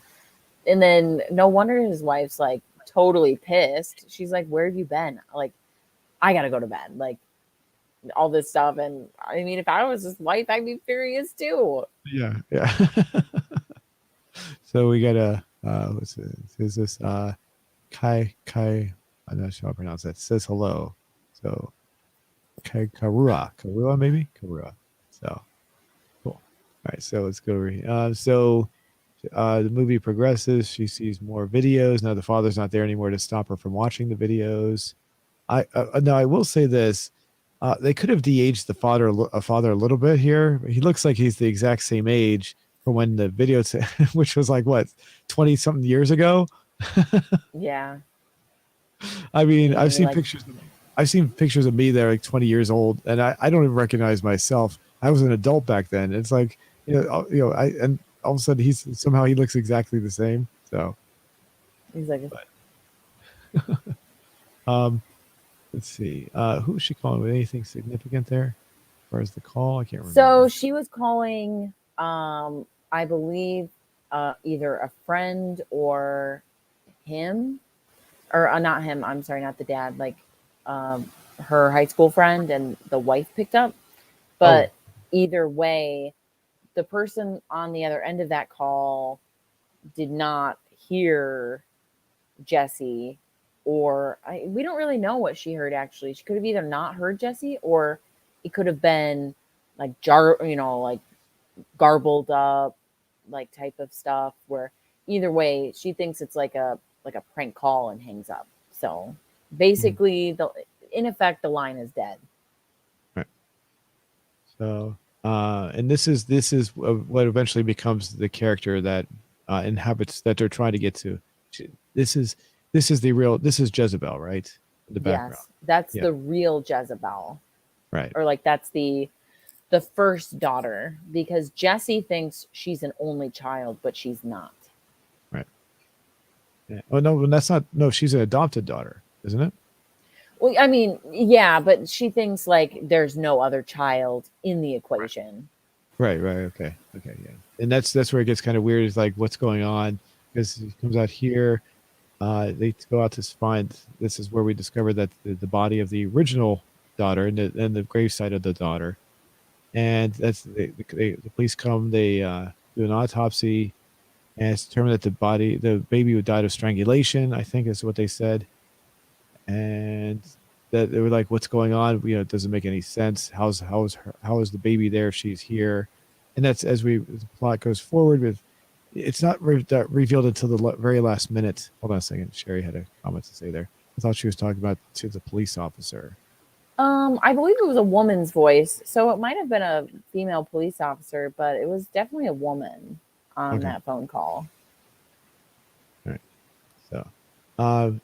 B: And then no wonder his wife's like totally pissed. She's like, where have you been? Like, I got to go to bed. Like, all this stuff. And I mean, if I was his wife, I'd be furious too.
A: Yeah, yeah. So we got a what's it? Is this Kai? I'm not sure how to pronounce that. It says hello. So Karua maybe Karua. So cool. All right, so let's go over here. The movie progresses. She sees more videos. Now the father's not there anymore to stop her from watching the videos. Now I will say this: they could have de-aged the father a little bit here. He looks like he's the exact same age from when the video, which was like what 20 something years ago.
B: Yeah.
A: I mean,
B: Yeah, you're like,
A: I've seen pictures of me that are like 20 years old, and I don't even recognize myself. I was an adult back then. It's like, and all of a sudden he looks exactly the same. So,
B: he's like,
A: um, let's see. Who was she calling with anything significant there? As far as the call, I can't remember.
B: so she was calling, I believe, either a friend or him, or not him. I'm sorry, not the dad. Like, her high school friend, and the wife picked up. But either way, the person on the other end of that call did not hear Jesse, or we don't really know what she heard. Actually, she could have either not heard Jesse, or it could have been like like garbled up, like type of stuff. Where either way, she thinks it's like a prank call and hangs up. So basically, in effect, the line is dead.
A: Right. So, and this is what eventually becomes the character that inhabits that they're trying to get to. This is Jezebel, right? In the background.
B: Yes, that's the real Jezebel.
A: Right.
B: Or like that's the first daughter, because Jesse thinks she's an only child, but she's not.
A: Right. Yeah. Oh no, that's not. No, she's an adopted daughter, isn't it?
B: Well, I mean, yeah, but she thinks like there's no other child in the equation.
A: Right. Okay. Yeah. And that's where it gets kind of weird. Is like what's going on, because he comes out here. They go out to find. This is where we discover that the body of the original daughter and the gravesite of the daughter, and that's the police come. They do an autopsy, and it's determined that the baby would died of strangulation. I think is what they said, and that they were like, "What's going on? It doesn't make any sense. How is the baby there if she's here?" And that's as the plot goes forward with. It's not revealed until the very last minute. Hold on a second. Sherry had a comment to say there. I thought she was talking about to the police officer.
B: I believe it was a woman's voice, so it might have been a female police officer, but it was definitely a woman on that phone call.
A: All right. So,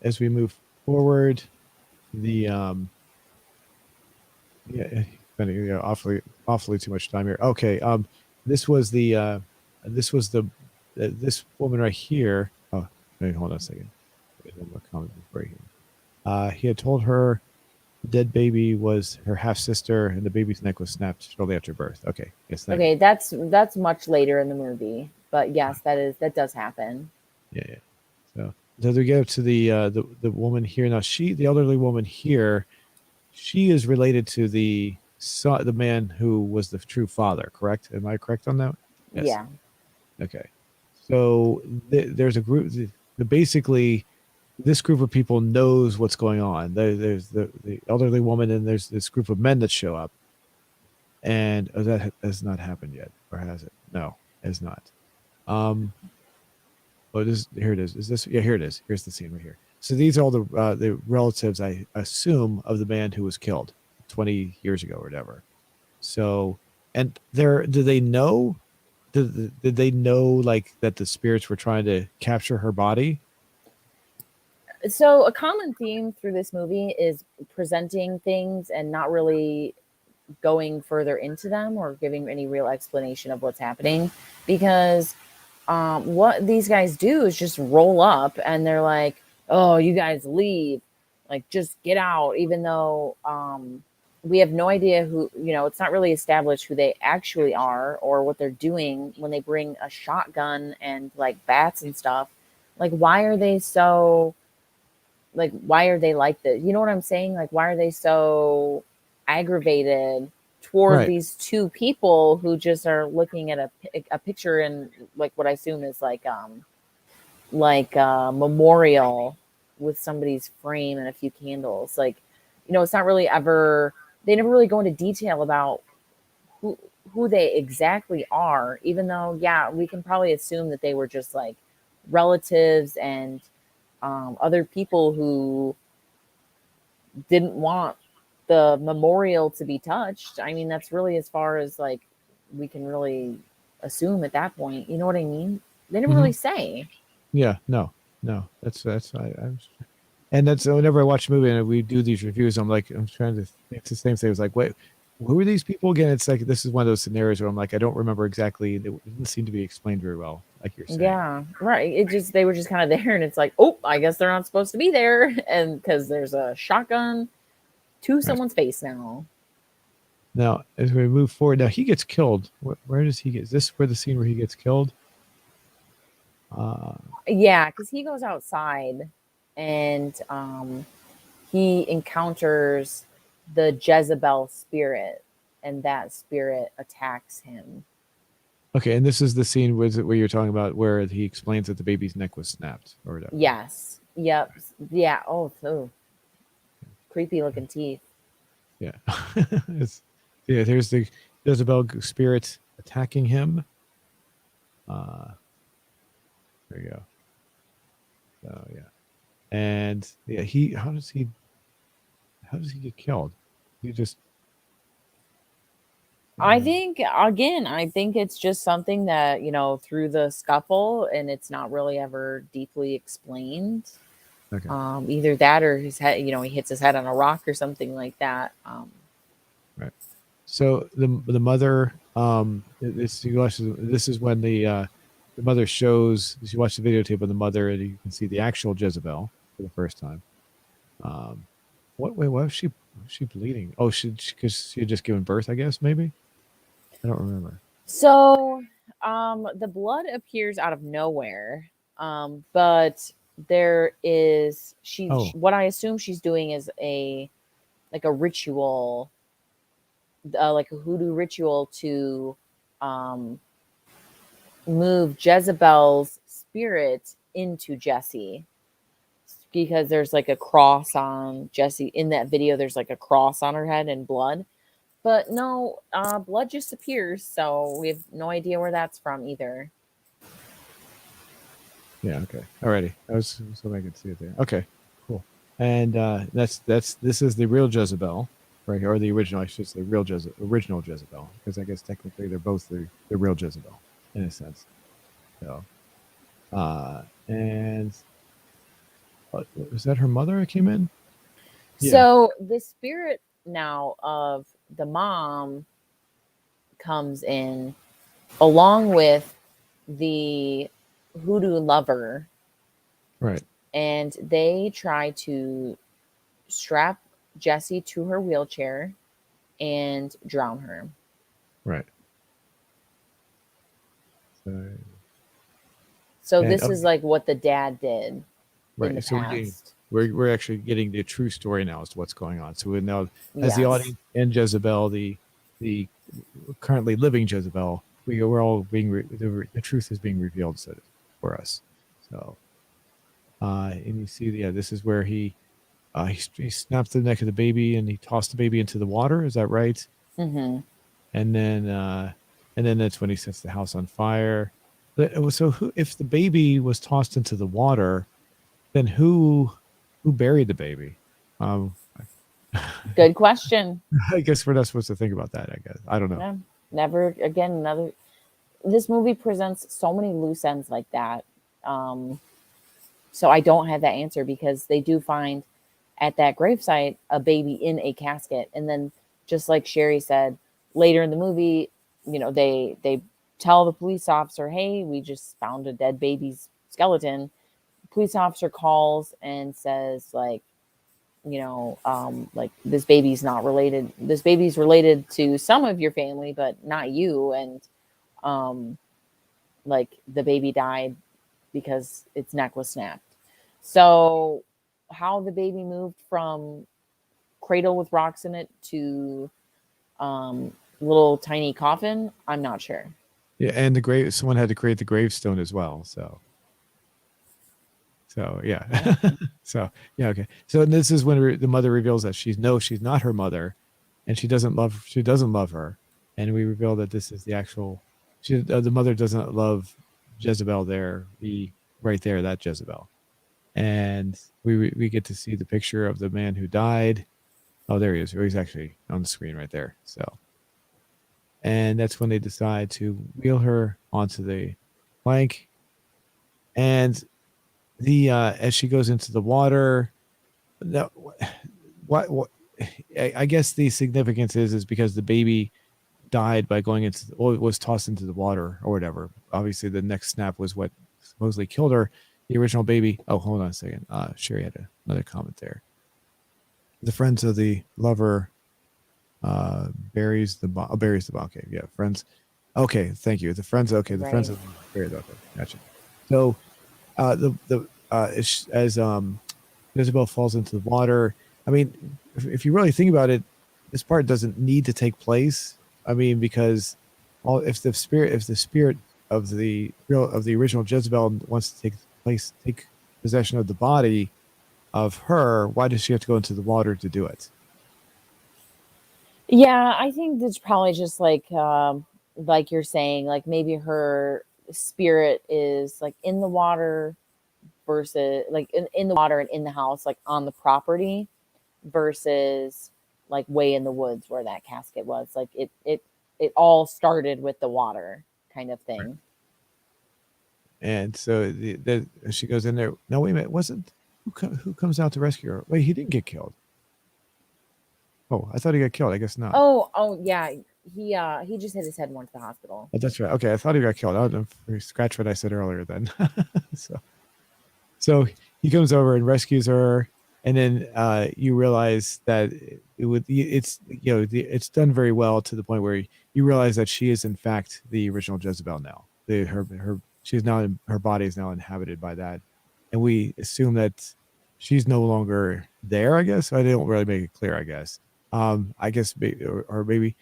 A: as we move forward, the awfully too much time here. Okay. This was this woman right here. Oh, wait, hold on a second. One more comment before he had told her the dead baby was her half sister, and the baby's neck was snapped shortly after birth. Okay, yes.
B: Okay, that's much later in the movie, but yes, that does happen.
A: Yeah. So we get up to the woman here now. The elderly woman here, she is related to the man who was the true father. Correct? Am I correct on that? Yes.
B: Yeah.
A: Okay. So there's a group. Basically, this group of people knows what's going on. There's the elderly woman, and there's this group of men that show up. And that has not happened yet, or has it? No, it has not. Here it is. Is this? Yeah, here it is. Here's the scene right here. So these are all the relatives, I assume, of the man who was killed 20 years ago or whatever. So, and do they know? Did they know like that the spirits were trying to capture her body?
B: So a common theme through this movie is presenting things and not really going further into them or giving any real explanation of what's happening, because what these guys do is just roll up and they're like, oh, you guys leave, like just get out, even though we have no idea who, it's not really established who they actually are or what they're doing when they bring a shotgun and like bats and stuff. Like, why are they so, like, why are they like this? You know what I'm saying? Like, why are they so aggravated toward
A: Right.
B: these two people who just are looking at a picture and like what I assume is like a memorial with somebody's frame and a few candles. Like, it's not really ever, they never really go into detail about who who they exactly are, even though, yeah, we can probably assume that they were just like relatives and other people who didn't want the memorial to be touched. I mean, that's really as far as like we can really assume at that point. You know what I mean? They never
A: Hmm.
B: really say.
A: Yeah. No. No. That's and that's whenever I watch a movie and we do these reviews, I'm like, I'm trying to. It's the same thing. It's like, wait, who are these people again? It's like this is one of those scenarios where I'm like, I don't remember exactly. It didn't seem to be explained very well, like you're saying.
B: Yeah, right. It just they were just kind of there, and it's like, oh, I guess they're not supposed to be there, and because there's a shotgun to
A: Right.
B: someone's face now.
A: Now, as we move forward, now he gets killed. Where does he get? Is this where the scene where he gets killed? Uh,
B: Yeah, because he goes outside, and he encounters the Jezebel spirit, and that spirit attacks him.
A: okay, and this is the scene where you're talking about where he explains that the baby's neck was snapped or whatever.
B: Yes. Yep. Yeah. Oh, so creepy looking teeth.
A: Yeah. It's, yeah, there's the Jezebel spirit attacking him. Uh, there you go. So yeah, and yeah, he how does he get killed? He just
B: I
A: uh,
B: think again, I think it's just something that, through the scuffle and it's not really ever deeply explained.
A: okay,
B: Either that or his head, he hits his head on a rock or something like that.
A: right. So the mother this you watch this is when the mother shows you watch the videotape of the mother and you can see the actual Jezebel for the first time. Um, what wait why was she bleeding? Oh, because she had just given birth, I guess maybe. I don't remember.
B: So, the blood appears out of nowhere, but there is
A: Oh,
B: what I assume she's doing is a like a ritual, like a hoodoo ritual to um, move Jezebel's spirit into Jesse because there's like a cross on Jesse in that video. There's like a cross on her head and blood, but no, blood just appears, so we have no idea where that's from either.
A: yeah, okay. Alrighty. I was so I could see it there. Okay, cool. And that's this is the real Jezebel, right here, or the original, I should say, original Jezebel, because I guess technically they're both the real Jezebel in a sense. So, and was that her mother that came in? Yeah.
B: So the spirit now of the mom comes in along with the hoodoo lover,
A: Right.
B: and they try to strap Jessie to her wheelchair and drown her.
A: Right. So,
B: So
A: and
B: this is like what the dad did in the
A: right. So
B: past.
A: we're actually getting the true story now as to what's going on. So we now, as the
B: Yes.
A: audience and Jezebel, the currently living Jezebel, we're all being the truth is being revealed for us. So and you see, yeah, this is where he snapped the neck of the baby and he tossed the baby into the water. Is that right?
B: Mm-hmm.
A: And then that's when he sets the house on fire. So if the baby was tossed into the water, then who buried the baby? Um,
B: Good question.
A: I guess we're not supposed to think about that. I guess I don't know.
B: Yeah. Never again. Another. This movie presents so many loose ends like that. Um, so I don't have that answer because they do find at that gravesite a baby in a casket, and then just like Sherry said later in the movie, they tell the police officer, "Hey, we just found a dead baby's skeleton." The police officer calls and says like, like this baby's not related. This baby's related to some of your family, but not you. And um, like the baby died because its neck was snapped. So, how the baby moved from cradle with rocks in it to little tiny coffin, I'm not sure.
A: Yeah, and the grave. Someone had to create the gravestone as well. So yeah.
B: Yeah.
A: So yeah, okay. So this is when the mother reveals that she's not her mother, and she doesn't love her, and we reveal that this is the actual. The mother doesn't love Jezebel. Right there, that Jezebel, and we get to see the picture of the man who died. Oh, there he is. He's actually on the screen right there. So, and that's when they decide to wheel her onto the plank, and the as she goes into the water. No, what I guess the significance is because the baby died by going into or was tossed into the water or whatever. Obviously, the neck snap was what supposedly killed her. The original baby. Oh, hold on a second. Sherry had another comment there. The friends of the lover buries the body. Okay, yeah, friends. Okay, thank you. The friends. Okay, the friends
B: Right.
A: of the bury the okay. Gotcha. So as Isabel falls into the water. I mean, if you really think about it, this part doesn't need to take place. I mean, because if the spirit of the original Jezebel wants to take possession of the body of her, why does she have to go into the water to do it?
B: Yeah, I think that's probably just like you're saying, like maybe her spirit is like in the water versus like in the water and in the house, like on the property versus like way in the woods where that casket was. Like it all started with the water kind of
A: Right.
B: thing.
A: And so she goes in there. No, wait a minute. Wasn't who comes out to rescue her? Wait, he didn't get killed. Oh, I thought he got killed. I guess not.
B: Oh yeah. He just hit his head and went to the hospital.
A: Oh, that's right. Okay, I thought he got killed. I'll scratch what I said earlier then. so, so he comes over and rescues her, and then you realize that it's done very well to the point where you realize that she is in fact the original Jezebel now. Her body is now inhabited by that, and we assume that she's no longer there. I guess I didn't really make it clear. I guess or maybe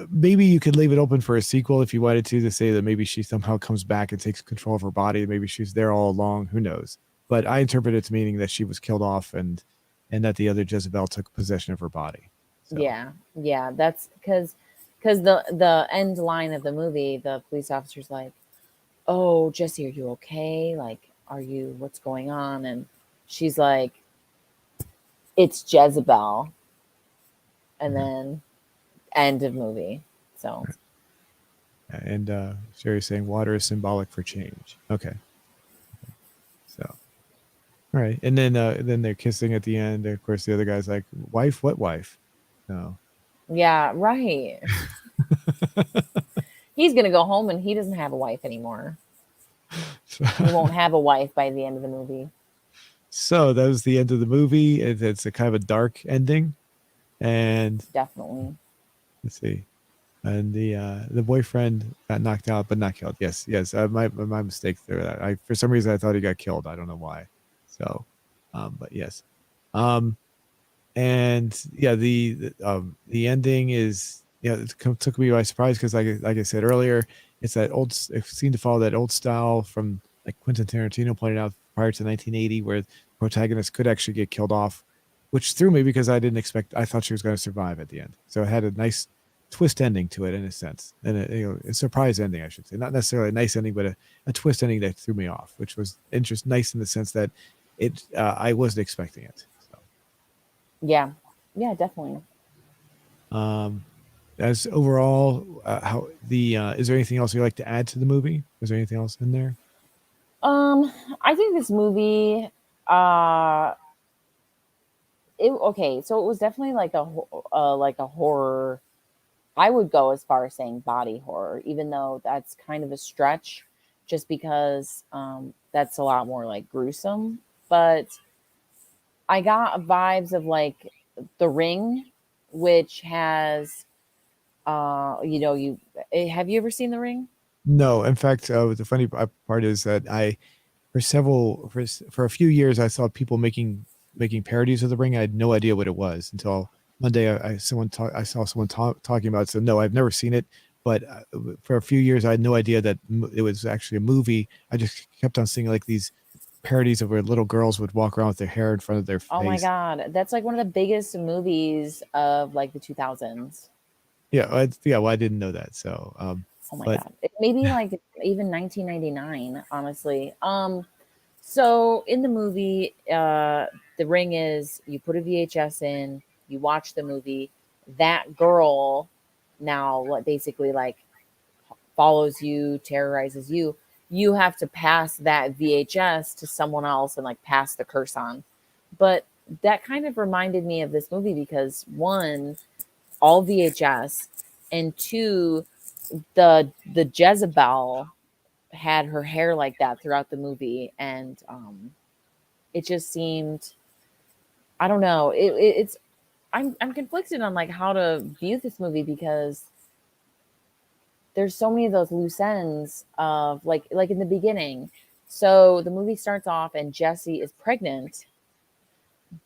A: maybe you could leave it open for a sequel if you wanted to say that maybe she somehow comes back and takes control of her body. Maybe she's there all along. Who knows? But I interpret it to meaning that she was killed off and that the other Jezebel took possession of her body. So
B: Yeah, that's because the end line of the movie, the police officer's like, "Oh, Jesse, are you okay? Like, are you? What's going on?" And she's like, "It's Jezebel," and
A: mhm.
B: then end of movie. So
A: And Sherry's saying water is symbolic for change. Okay, so all right, and then they're kissing at the end. Of course, the other guy's like, "Wife? What wife?" No.
B: yeah, right. He's gonna go home and he doesn't have a wife anymore. He won't have a wife by the end of the movie.
A: So that was the end of the movie. It's a kind of a dark ending, and
B: Definitely.
A: let's see. And the boyfriend got knocked out but not killed. Yes, yes. My mistake there. I for some reason I thought he got killed. I don't know why. So, but yes. Um, and yeah, the ending is took me by surprise because like I said earlier, it's that it seemed to follow that old style from like Quentin Tarantino pointed out prior to 1980, where the protagonist could actually get killed off, which threw me because I thought she was going to survive at the end. So it had a nice twist ending to it in a sense, and a surprise ending, I should say, not necessarily a nice ending, but a twist ending that threw me off, which was nice in the sense that I wasn't expecting it. So.
B: Yeah. Yeah, definitely.
A: Um, as overall, how the is there anything else you'd like to add to the movie? Is there anything else in there?
B: Um, I think this movie, uh, okay, so it was definitely like a horror. I would go as far as saying body horror, even though that's kind of a stretch, just because that's a lot more like gruesome. But I got vibes of like The Ring, which has you know, have you ever seen The Ring?
A: No, in fact, the funny part is that I for a few years I saw people making parodies of The Ring. I had no idea what it was until one day I saw someone talking about it. So no, I've never seen it, but for a few years I had no idea that it was actually a movie. I just kept on seeing like these parodies of where little girls would walk around with their hair in front of their
B: Oh my
A: face.
B: god, that's like one of the biggest movies of like the 2000s.
A: Yeah, well, I didn't know that. So,
B: Oh my
A: but
B: god. Maybe like even 1999, honestly. So in the movie, The Ring is you put a VHS in, you watch the movie. That girl now what basically like follows you, terrorizes you. You have to pass that VHS to someone else and like pass the curse on. But that kind of reminded me of this movie because one, all VHS, and two, the Jezebel had her hair like that throughout the movie, and it just seemed, I don't know, it's I'm conflicted on like how to view this movie because there's so many of those loose ends of like in the beginning. So the movie starts off and Jessie is pregnant,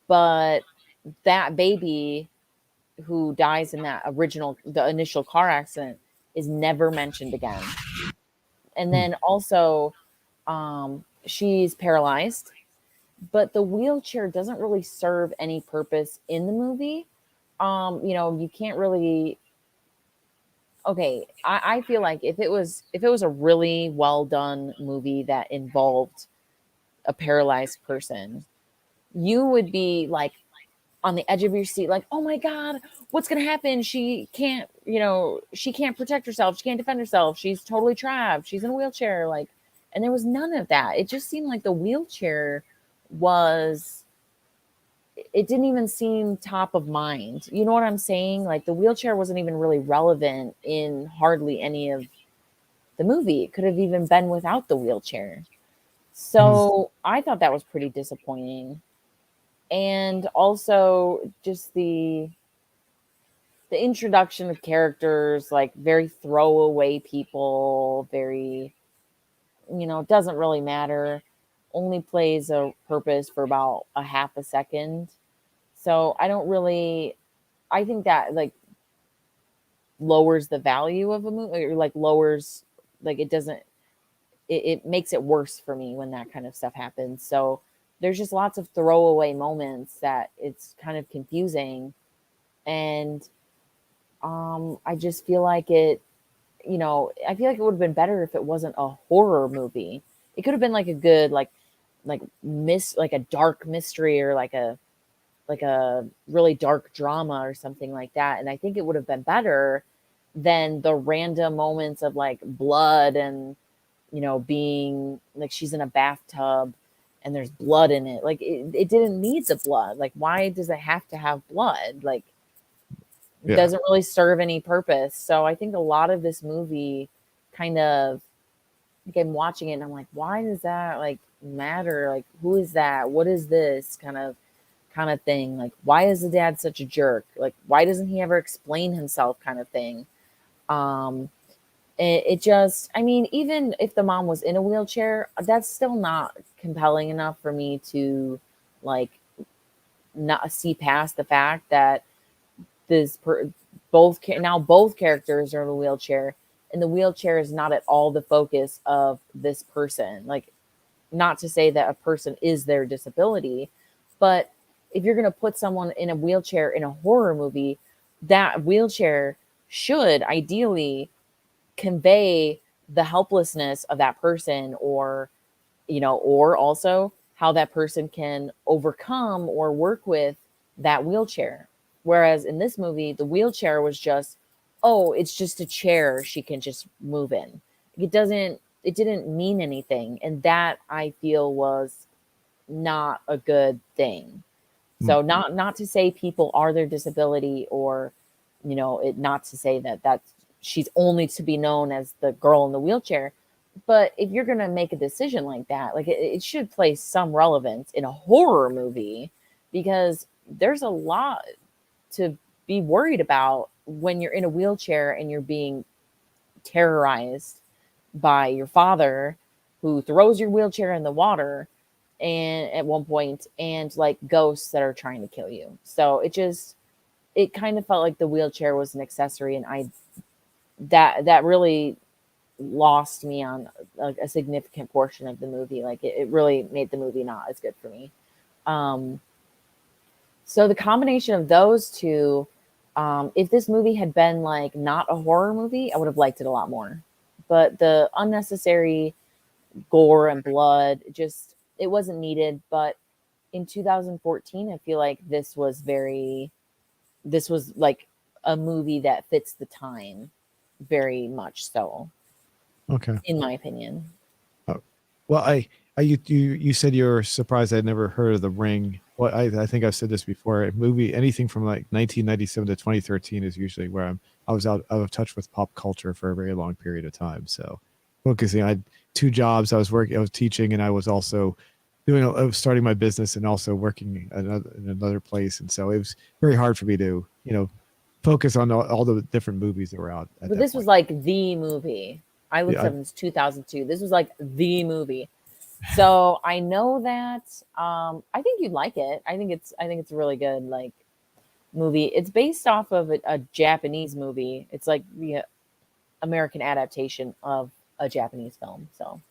B: but that baby who dies in the initial car accident is never mentioned again. And
A: hmm,
B: then also she's paralyzed, but the wheelchair doesn't really serve any purpose in the movie. You know, you can't really, okay, I feel like if it was a really well done movie that involved a paralyzed person, you would be like on the edge of your seat, like, oh my god, what's gonna happen? She can't, you know, she can't protect herself, she can't defend herself, she's totally trapped, she's in a wheelchair, like, and there was none of that. It just seemed like the wheelchair was, it didn't even seem top of mind. You know what I'm saying? Like the wheelchair wasn't even really relevant in hardly any of the movie. It could have even been without the wheelchair.
A: hmm,
B: So I thought that was pretty disappointing. And also just the introduction of characters, like very throwaway people, very, you know, doesn't really matter. Only plays a purpose for about a half a second. So I don't really, I think that like lowers the value of a movie, or like lowers, like it doesn't, it makes it worse for me when that kind of stuff happens. So there's just lots of throwaway moments that it's kind of confusing. And I just feel like it, you know, I feel like it would have been better if it wasn't a horror movie. It could have been like a good, like a dark mystery, or like a really dark drama or something like that. And I think it would have been better than the random moments of like blood and, you know, being like she's in a bathtub and there's blood in it. Like it didn't need the blood. Like, why does it have to have blood? Like, it
A: yeah,
B: doesn't really serve any purpose. So I think a lot of this movie kind of, like, I'm watching it and I'm like, why does that like matter? Like, who is that? What is this kind of thing? Like, why is the dad such a jerk? Like, why doesn't he ever explain himself kind of thing? Um, it just, I mean, even if the mom was in a wheelchair, that's still not compelling enough for me to like not see past the fact that this per, now both characters are in a wheelchair, and the wheelchair is not at all the focus of this person. Like, not to say that a person is their disability, but if you're going to put someone in a wheelchair in a horror movie, that wheelchair should ideally convey the helplessness of that person, or, you know, or also how that person can overcome or work with that wheelchair. Whereas in this movie, the wheelchair was just, oh, it's just a chair she can just move in. It didn't mean anything. And that I feel was not a good thing.
A: hmm,
B: So not to say people are their disability, or, you know, it, not to say that that's, she's only to be known as the girl in the wheelchair. But if you're going to make a decision like that, like it should place some relevance in a horror movie, because there's a lot to be worried about when you're in a wheelchair and you're being terrorized by your father, who throws your wheelchair in the water and at one point, and like ghosts that are trying to kill you. So it kind of felt like the wheelchair was an accessory, and I that really lost me on like a significant portion of the movie. Like it really made the movie not as good for me. Um, so the combination of those two, if this movie had been like not a horror movie, I would have liked it a lot more. But the unnecessary gore and blood, just it wasn't needed. But in 2014, I feel like this was like a movie that fits the time very much so,
A: Okay.
B: in my opinion.
A: Oh, well, you said you're surprised I'd never heard of The Ring. Well, I think I've said this before. A movie, anything from like 1997 to 2013 is usually where I was out of touch with pop culture for a very long period of time. So focusing, I had two jobs. I was teaching, and I was also I was starting my business and also working in another place. And so it was very hard for me to, focus on all the different movies that were out at
B: But
A: that
B: this was
A: point.
B: like the movie. I looked
A: Yeah,
B: up in 2002. This was like the movie. So I know that I think you'd like it. I think it's a really good like movie. It's based off of a Japanese movie. It's like the American adaptation of a Japanese film. So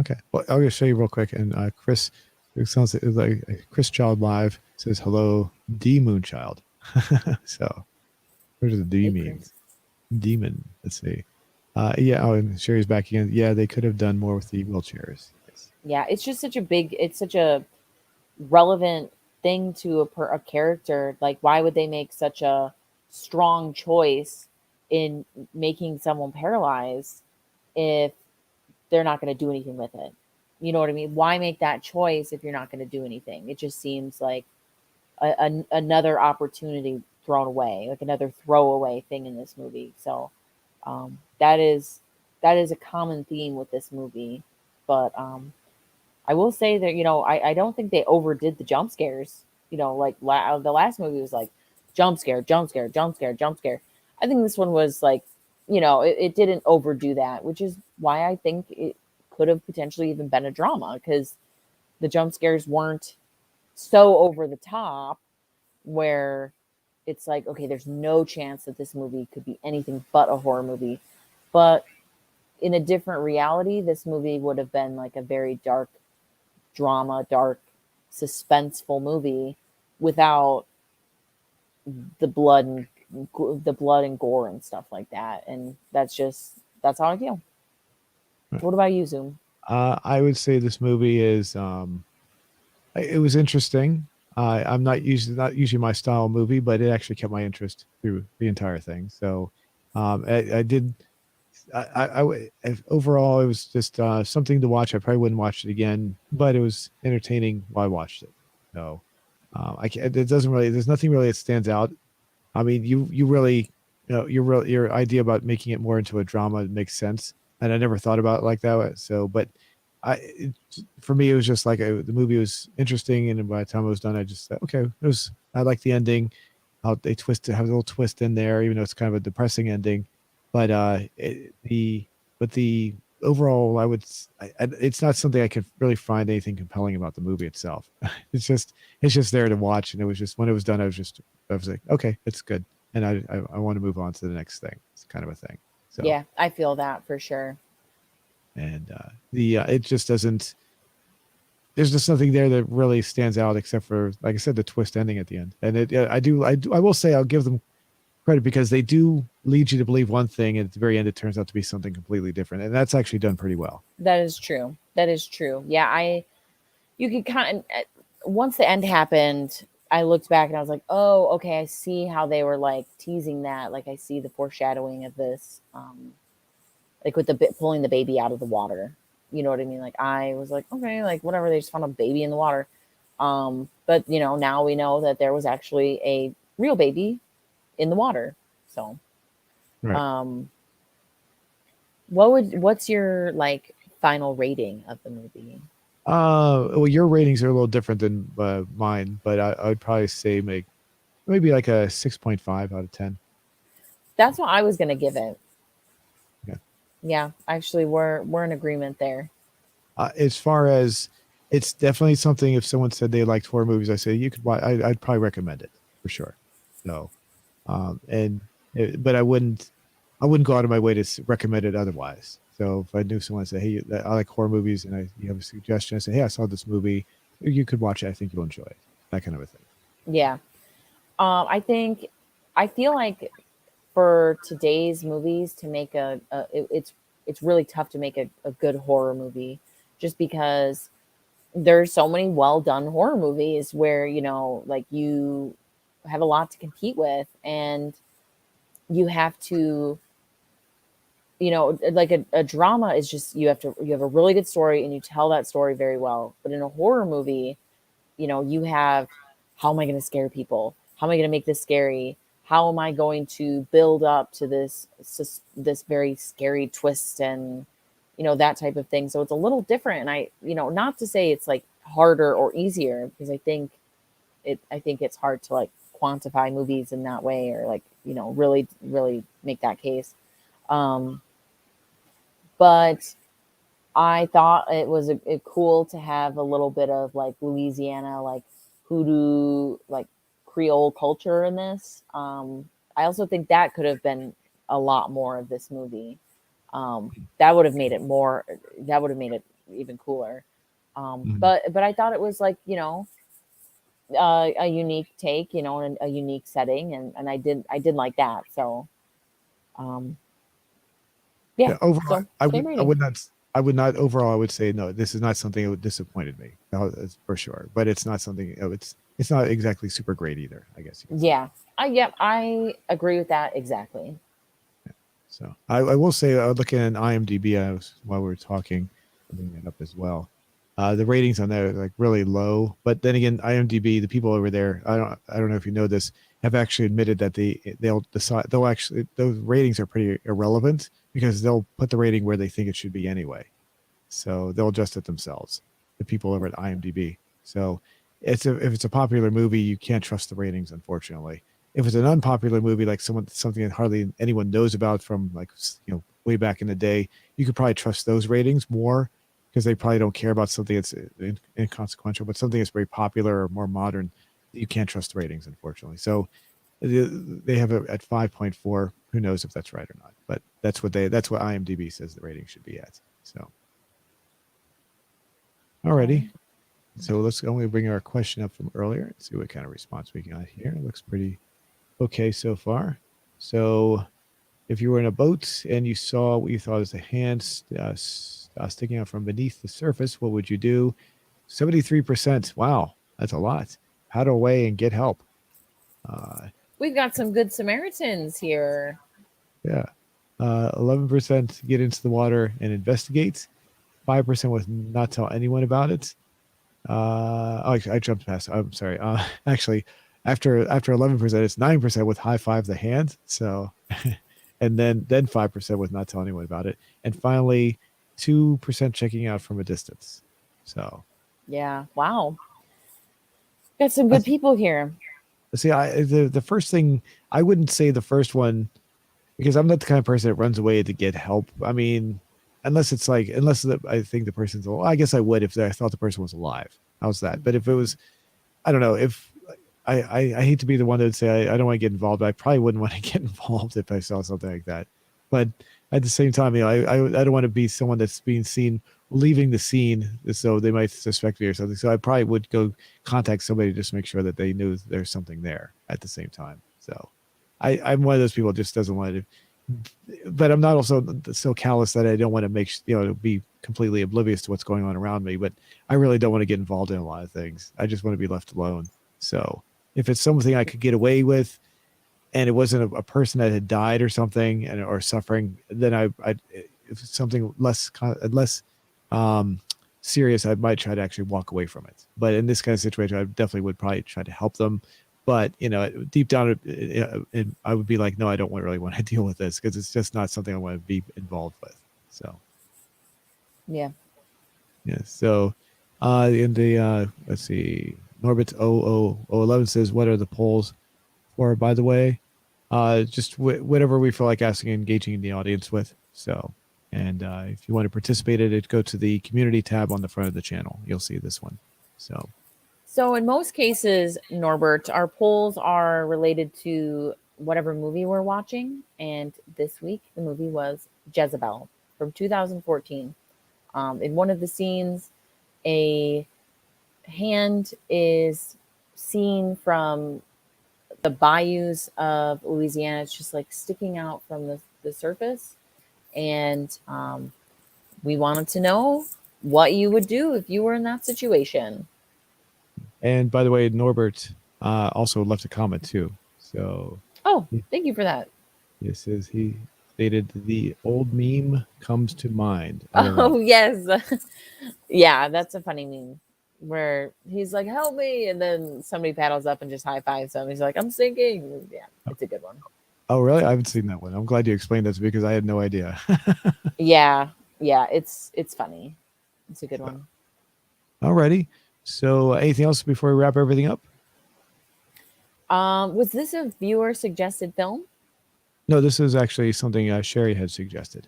A: okay. Well, I'll just show you real quick. And Chris, it sounds like Chris Child Live says hello, D Moonchild. So what does the D
B: hey,
A: mean?
B: Chris.
A: Demon. Let's see. Yeah. Oh, and Sherry's back again. Yeah, they could have done more with the wheelchairs. Yes.
B: Yeah, it's just it's such a relevant thing to a character. Like, why would they make such a strong choice in making someone paralyzed if they're not going to do anything with it? You know what I mean? Why make that choice if you're not going to do anything? It just seems like another opportunity thrown away, like another throwaway thing in this movie. So that is a common theme with this movie. But I will say that I don't think they overdid the jump scares. Like the last movie was like jump scare, jump scare, jump scare, jump scare. I think this one was like, it didn't overdo that, which is why I think it could have potentially even been a drama, because the jump scares weren't so over the top where it's like, okay, there's no chance that this movie could be anything but a horror movie. But in a different reality, this movie would have been like a very dark drama, dark, suspenseful movie without the blood and gore and stuff like that. And that's how I feel. What about you, Zoom?
A: I would say this movie is it was interesting. I'm not usually my style movie, but it actually kept my interest through the entire thing. So I did. Overall, it was just something to watch. I probably wouldn't watch it again, but it was entertaining while I watched it. So I can't, it doesn't really. There's nothing really that stands out. I mean, you really, your idea about making it more into a drama makes sense, and I never thought about it like that. So, but for me, it was just like the movie was interesting, and by the time it was done, I just said, okay, it was. I like the ending. How they twisted, have a little twist in there, even though it's kind of a depressing ending. But the overall, it's not something I could really find anything compelling about the movie itself. It's just there to watch, and it was just when it was done, I was like, okay, it's good, and I want to move on to the next thing. It's kind of a thing. So,
B: Yeah, I feel that for sure.
A: and the it just doesn't. There's just nothing there that really stands out except for, like I said, the twist ending at the end. And I will say I'll give them credit because they do lead you to believe one thing, and at the very end, it turns out to be something completely different, and that's actually done pretty well.
B: That is true. That is true. Yeah, you could kind of, once the end happened, I looked back and I was like, oh, okay, I see how they were like teasing that. Like I see the foreshadowing of this, like with the pulling the baby out of the water. You know what I mean? Like I was like, okay, like whatever. They just found a baby in the water. But now we know that there was actually a real baby in the water. So,
A: Right.
B: um, what's your like final rating of the movie?
A: Well, your ratings are a little different than mine, but I would probably say maybe like a 6.5 out of 10.
B: That's what I was gonna give it.
A: Yeah.
B: Yeah, actually, we're in agreement there.
A: As far as it's definitely something, if someone said they liked horror movies, I say you could watch. I'd probably recommend it for sure. So, and but I wouldn't go out of my way to recommend it otherwise. So if I knew someone said, "Hey, I like horror movies," and you have a suggestion, I say, "Hey, I saw this movie. You could watch it. I think you'll enjoy it." That kind of a thing.
B: Yeah. I think I feel like for today's movies to make it's really tough to make a good horror movie just because there's so many well done horror movies where like you have a lot to compete with and you have to like a drama is just you have a really good story and you tell that story very well, but in a horror movie you have, how am I going to scare people? How am I going to make this scary? How am I going to build up to this very scary twist and that type of thing? So it's a little different. And not to say it's like harder or easier because I think it's hard to like quantify movies in that way or like really really make that case. Um, but I thought it was cool to have a little bit of like Louisiana, like hoodoo, like Creole culture in this. I also think that could have been a lot more of this movie. That would have made it more. That would have made it even cooler.
A: Mhm.
B: But I thought it was like a unique take, and a unique setting, and I did like that. So um, yeah.
A: Yeah, overall,
B: So same
A: I
B: rating.
A: would not. I would not overall. I would say no. This is not something that would disappointed me. No, that's for sure. But it's not something. It's not exactly super great either. I guess you could say.
B: Yeah. I agree with that exactly.
A: So I will say, looking at IMDb, while we were talking, bring that up as well. The ratings on there are like really low. But then again, IMDb, the people over there, I don't know if you know this, have actually admitted that they'll decide they'll actually those ratings are pretty irrelevant because they'll put the rating where they think it should be anyway. So they'll adjust it themselves. The people over at IMDb. So if it's a popular movie, you can't trust the ratings, unfortunately. If it's an unpopular movie, like something that hardly anyone knows about from like way back in the day, you could probably trust those ratings more because they probably don't care about something that's inconsequential. But something that's very popular or more modern, you can't trust the ratings, unfortunately. So they have it at 5.4. Who knows if that's right or not? But that's what IMDb says the rating should be at. So.
B: Okay.
A: Alrighty. So let's only bring our question up from earlier and see what kind of response we got here. It looks pretty okay so far. So if you were in a boat and you saw what you thought was a hand sticking out from beneath the surface, what would you do? 73%. Wow, that's a lot. Paddle away and get help. Uh,
B: We've got some good Samaritans here.
A: yeah. 11% get into the water and investigate. 5% would not tell anyone about it. I jumped past. I'm sorry. Actually, after 11%, it's 9% with high five the hand. So, and then 5% with not tell anyone about it, and finally, 2% checking out from a distance. So,
B: Yeah. Wow. Got some
A: I
B: good people here.
A: see. The first thing I wouldn't say the first one because I'm not the kind of person that runs away to get help. I mean, I think the person's alive. I guess I would if I thought the person was alive. How's that? But if it was I don't know if I hate to be the one that would say I don't want to get involved. But I probably wouldn't want to get involved if I saw something like that. But at the same time, I don't want to be someone that's being seen leaving the scene, so they might suspect me or something. So I probably would go contact somebody just to make sure that they knew there's something there at the same time. So I'm one of those people that just doesn't want to but I'm not also so callous that I don't want to be completely oblivious to what's going on around me. But I really don't want to get involved in a lot of things. I just want to be left alone. So if it's something I could get away with, and it wasn't a person that had died or something or suffering, then if it's something less um, serious, I might try to actually walk away from it. But in this kind of situation, I definitely would probably try to help them. But deep down, I would be like, no, I don't really want to deal with this because it's just not something I want to be involved with. So
B: Yeah.
A: yeah. So In the let's see, Norbit 00011 says, "What are the polls for?" By the way, just whatever we feel like asking and engaging the audience with. So, and if you want to participate in it, go to the community tab on the front of the channel. You'll see this one. So,
B: So in most cases, Norbert, our polls are related to whatever movie we're watching. And this week, the movie was Jezebel from 2014. In one of the scenes, a hand is seen from the bayous of Louisiana. It's just like sticking out from the surface. And we wanted to know what you would do if you were in that situation.
A: and by the way, Norbert also left a comment too. So,
B: Oh, thank you for that.
A: this is he stated the old meme comes to mind. LOL.
B: Oh, yes. Yeah, that's a funny meme where he's like, help me. And then somebody paddles up and just high fives him. He's like, I'm sinking. Yeah, it's a good one.
A: Oh, really? I haven't seen that one. I'm glad you explained that because I had no idea.
B: Yeah, yeah, it's funny. It's a good
A: So,
B: one.
A: alrighty. So, anything else before we wrap everything up?
B: Was this a viewer suggested film?
A: No, this is actually something Sherry had suggested.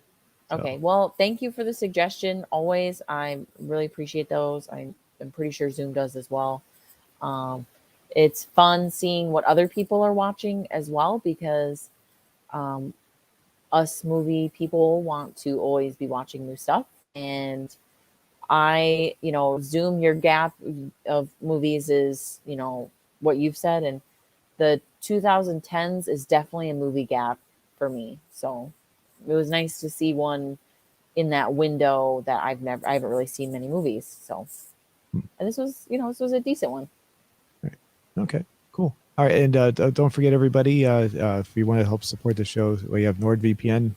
B: Okay,
A: So,
B: well, thank you for the suggestion. Always, I really appreciate those. I'm pretty sure Zoom does as well. Um, it's fun seeing what other people are watching as well because um, us movie people want to always be watching new stuff. And Zoom, your gap of movies is, what you've said. And the 2010s is definitely a movie gap for me. So it was nice to see one in that window that I haven't really seen many movies. So,
A: hmm,
B: and this was a decent one.
A: right. Okay, cool. All right, and don't forget, everybody, if you want to help support the show, we have NordVPN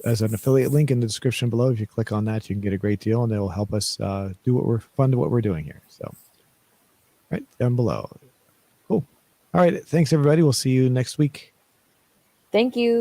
A: as an affiliate link in the description below. If you click on that, you can get a great deal, and it'll help us do fund what we're doing here. So, right down below. Cool. All right, thanks everybody. We'll see you next week.
B: Thank you.